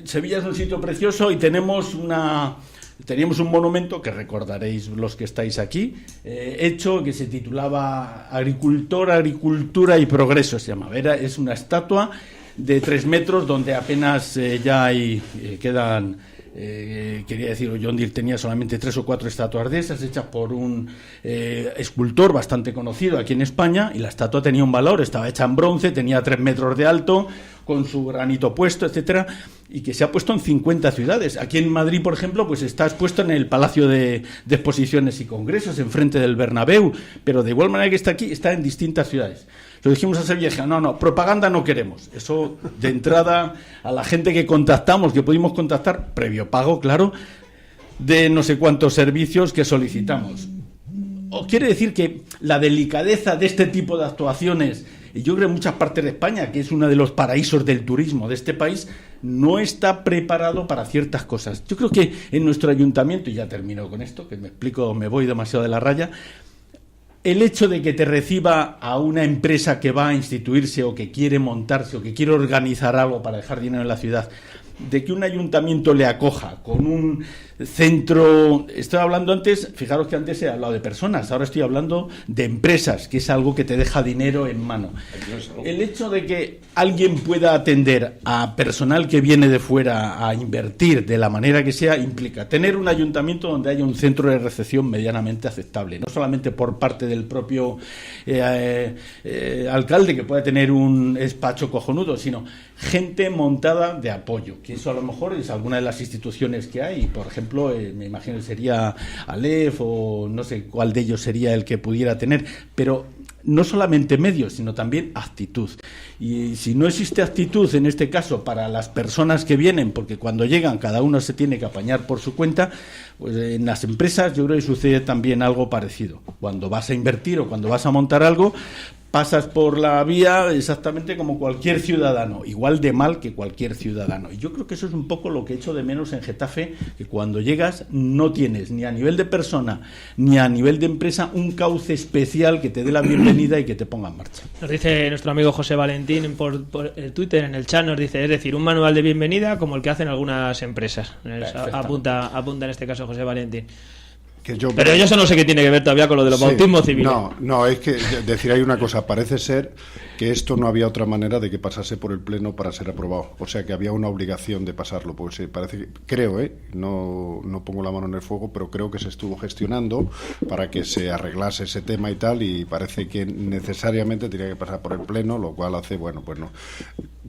Sevilla es un sitio precioso y teníamos un monumento que recordaréis los que estáis aquí, hecho, que se titulaba Agricultura y Progreso, se llamaba. Es una estatua de 3 metros donde apenas quedan... quería decir, John Deere tenía solamente 3 o 4 estatuas de esas, hechas por un escultor bastante conocido aquí en España, y la estatua tenía un valor, estaba hecha en bronce, tenía 3 metros de alto, con su granito puesto, etcétera, y que se ha puesto en 50 ciudades. Aquí en Madrid, por ejemplo, pues está expuesto en el Palacio de Exposiciones y Congresos, enfrente del Bernabéu, pero de igual manera que está aquí, está en distintas ciudades. Lo dijimos a Sevilla, no, propaganda no queremos. Eso, de entrada, a la gente que contactamos, que pudimos contactar, previo pago, claro, de no sé cuántos servicios que solicitamos. Os quiere decir que la delicadeza de este tipo de actuaciones, y yo creo en muchas partes de España, que es uno de los paraísos del turismo de este país, no está preparado para ciertas cosas. Yo creo que en nuestro ayuntamiento, y ya termino con esto, que me explico, me voy demasiado de la raya, el hecho de que te reciba a una empresa que va a instituirse o que quiere montarse o que quiere organizar algo para dejar dinero en la ciudad, de que un ayuntamiento le acoja con un centro... Estaba hablando antes, fijaros que antes he hablado de personas, ahora estoy hablando de empresas, que es algo que te deja dinero en mano. El hecho de que alguien pueda atender a personal que viene de fuera a invertir de la manera que sea, implica tener un ayuntamiento donde haya un centro de recepción medianamente aceptable, no solamente por parte del propio alcalde, que pueda tener un despacho cojonudo, sino gente montada de apoyo, que eso a lo mejor es alguna de las instituciones que hay. Por ejemplo, me imagino que sería Aleph, o no sé cuál de ellos sería el que pudiera tener, pero no solamente medios, sino también actitud. Y si no existe actitud, en este caso, para las personas que vienen, porque cuando llegan cada uno se tiene que apañar por su cuenta, pues en las empresas yo creo que sucede también algo parecido. Cuando vas a invertir o cuando vas a montar algo, pasas por la vía exactamente como cualquier ciudadano, igual de mal que cualquier ciudadano. Y yo creo que eso es un poco lo que echo de menos en Getafe, que cuando llegas no tienes ni a nivel de persona ni a nivel de empresa un cauce especial que te dé la bienvenida y que te ponga en marcha. Nos dice nuestro amigo José Valentín por el Twitter, en el chat, nos dice, es decir, un manual de bienvenida como el que hacen algunas empresas. Apunta en este caso José Valentín. Pero yo eso no sé qué tiene que ver todavía con lo de los bautismos civiles. No, es que decir, hay una cosa, parece ser que esto no había otra manera de que pasase por el Pleno para ser aprobado, o sea que había una obligación de pasarlo, pues creo, no pongo la mano en el fuego, pero creo que se estuvo gestionando para que se arreglase ese tema y tal, y parece que necesariamente tenía que pasar por el Pleno, lo cual hace, bueno, pues no.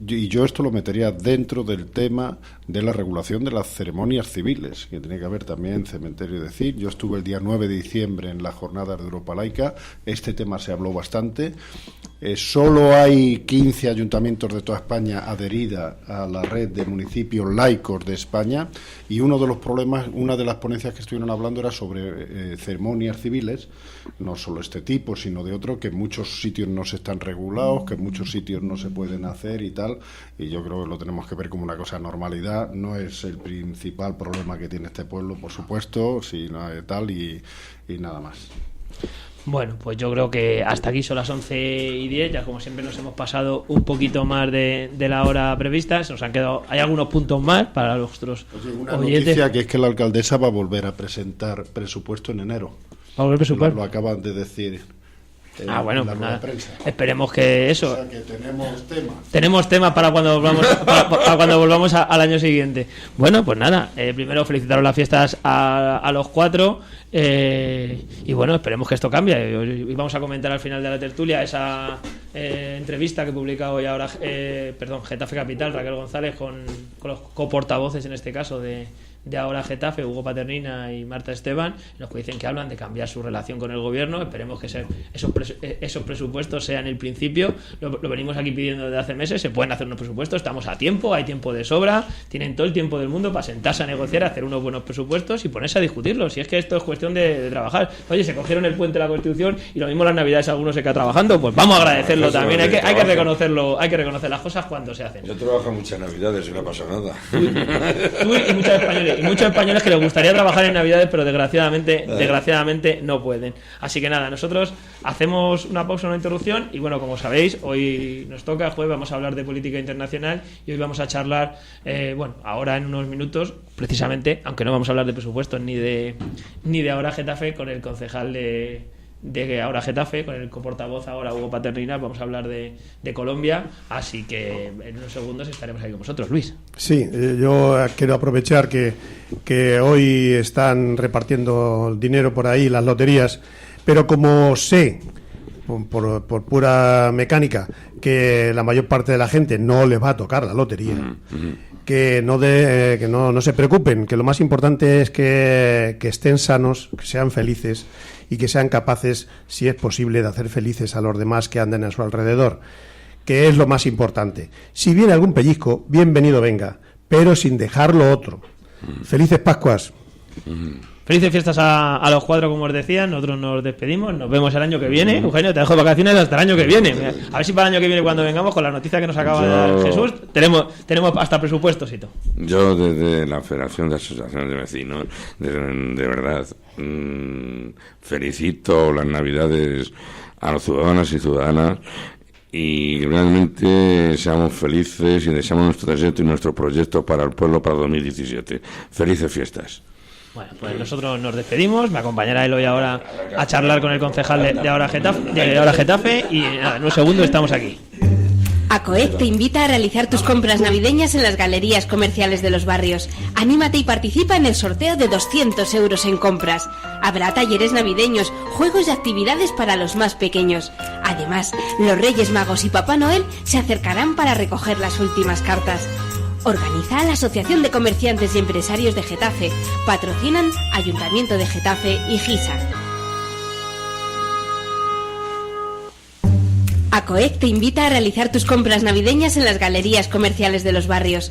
Y yo esto lo metería dentro del tema de la regulación de las ceremonias civiles, que tiene que haber también cementerio. Decir, yo estuve el día 9 de diciembre en las jornadas de Europa Laica, este tema se habló bastante. Solo hay 15 ayuntamientos de toda España adherida a la red de municipios laicos de España, y uno de los problemas, una de las ponencias que estuvieron hablando era sobre ceremonias civiles, no solo este tipo, sino de otro, que en muchos sitios no se están regulados, que en muchos sitios no se pueden hacer y tal, y yo creo que lo tenemos que ver como una cosa de normalidad. No es el principal problema que tiene este pueblo, por supuesto, sino tal, y nada más. Bueno, pues yo creo que hasta aquí son las 11:10, ya como siempre nos hemos pasado un poquito más de la hora prevista, se nos han quedado, hay algunos puntos más para nuestros una oyentes. Noticia que es que la alcaldesa va a volver a presentar presupuesto en enero. ¿Va a volver presupuesto? Lo acaban de decir. Bueno, pues nada, esperemos que eso. O sea, que tenemos temas para cuando volvamos para cuando volvamos al año siguiente. Bueno, pues nada, primero felicitaros las fiestas a los cuatro, y bueno, esperemos que esto cambie. Y vamos a comentar al final de la tertulia esa entrevista que publica hoy ahora Getafe Capital, Raquel González, con los coportavoces en este caso de ahora Getafe, Hugo Paternina y Marta Esteban, los que dicen que hablan de cambiar su relación con el gobierno. Esperemos que esos presupuestos sean el principio. Lo venimos aquí pidiendo desde hace meses. Se pueden hacer unos presupuestos, estamos a tiempo, hay tiempo de sobra, tienen todo el tiempo del mundo para sentarse a negociar, hacer unos buenos presupuestos y ponerse a discutirlos. Si es que esto es cuestión de trabajar. Oye, se cogieron el puente de la Constitución y lo mismo las Navidades algunos se quedan trabajando, pues vamos a agradecerlo también. Hay que reconocerlo, hay que reconocer las cosas cuando se hacen. Yo trabajo muchas Navidades y no pasa nada. Tú y muchos españoles que les gustaría trabajar en Navidades, pero desgraciadamente no pueden. Así que nada, nosotros hacemos una pausa, una interrupción, y bueno, como sabéis, hoy nos toca, jueves vamos a hablar de política internacional, y hoy vamos a charlar, ahora en unos minutos, precisamente, aunque no vamos a hablar de presupuestos ni de ahora Getafe, con el concejal de ahora Getafe, con el coportavoz ahora Hugo Paternina, vamos a hablar de Colombia, así que en unos segundos estaremos ahí con vosotros. Luis. Sí, yo quiero aprovechar que hoy están repartiendo dinero por ahí, las loterías, pero como sé, por pura mecánica, que la mayor parte de la gente no le va a tocar la lotería, que no se preocupen, que lo más importante es que estén sanos, que sean felices y que sean capaces, si es posible, de hacer felices a los demás que anden a su alrededor, que es lo más importante. Si viene algún pellizco, bienvenido venga, pero sin dejar lo otro. Felices Pascuas. Felices fiestas a los cuatro, como os decía. Nosotros nos despedimos, nos vemos el año que viene. Eugenio, te dejo de vacaciones hasta el año que viene. A ver si para el año que viene, cuando vengamos, con la noticia que nos acaba de dar Jesús, tenemos hasta presupuestos y todo. Yo, desde la Federación de Asociaciones de Vecinos, de verdad, felicito las Navidades a los ciudadanos y ciudadanas, y realmente seamos felices y deseamos nuestro trayecto y nuestro proyecto para el pueblo para 2017. Felices fiestas. Bueno, pues nosotros nos despedimos. Me acompañará él hoy ahora a charlar con el concejal de ahora Getafe, y nada, en un segundo estamos aquí. ACOEC te invita a realizar tus compras navideñas en las galerías comerciales de los barrios. Anímate y participa en el sorteo de 200 euros en compras. Habrá talleres navideños, juegos y actividades para los más pequeños. Además, los Reyes Magos y Papá Noel se acercarán para recoger las últimas cartas. Organiza la Asociación de Comerciantes y Empresarios de Getafe. Patrocinan Ayuntamiento de Getafe y GISA. ACOEC te invita a realizar tus compras navideñas en las galerías comerciales de los barrios.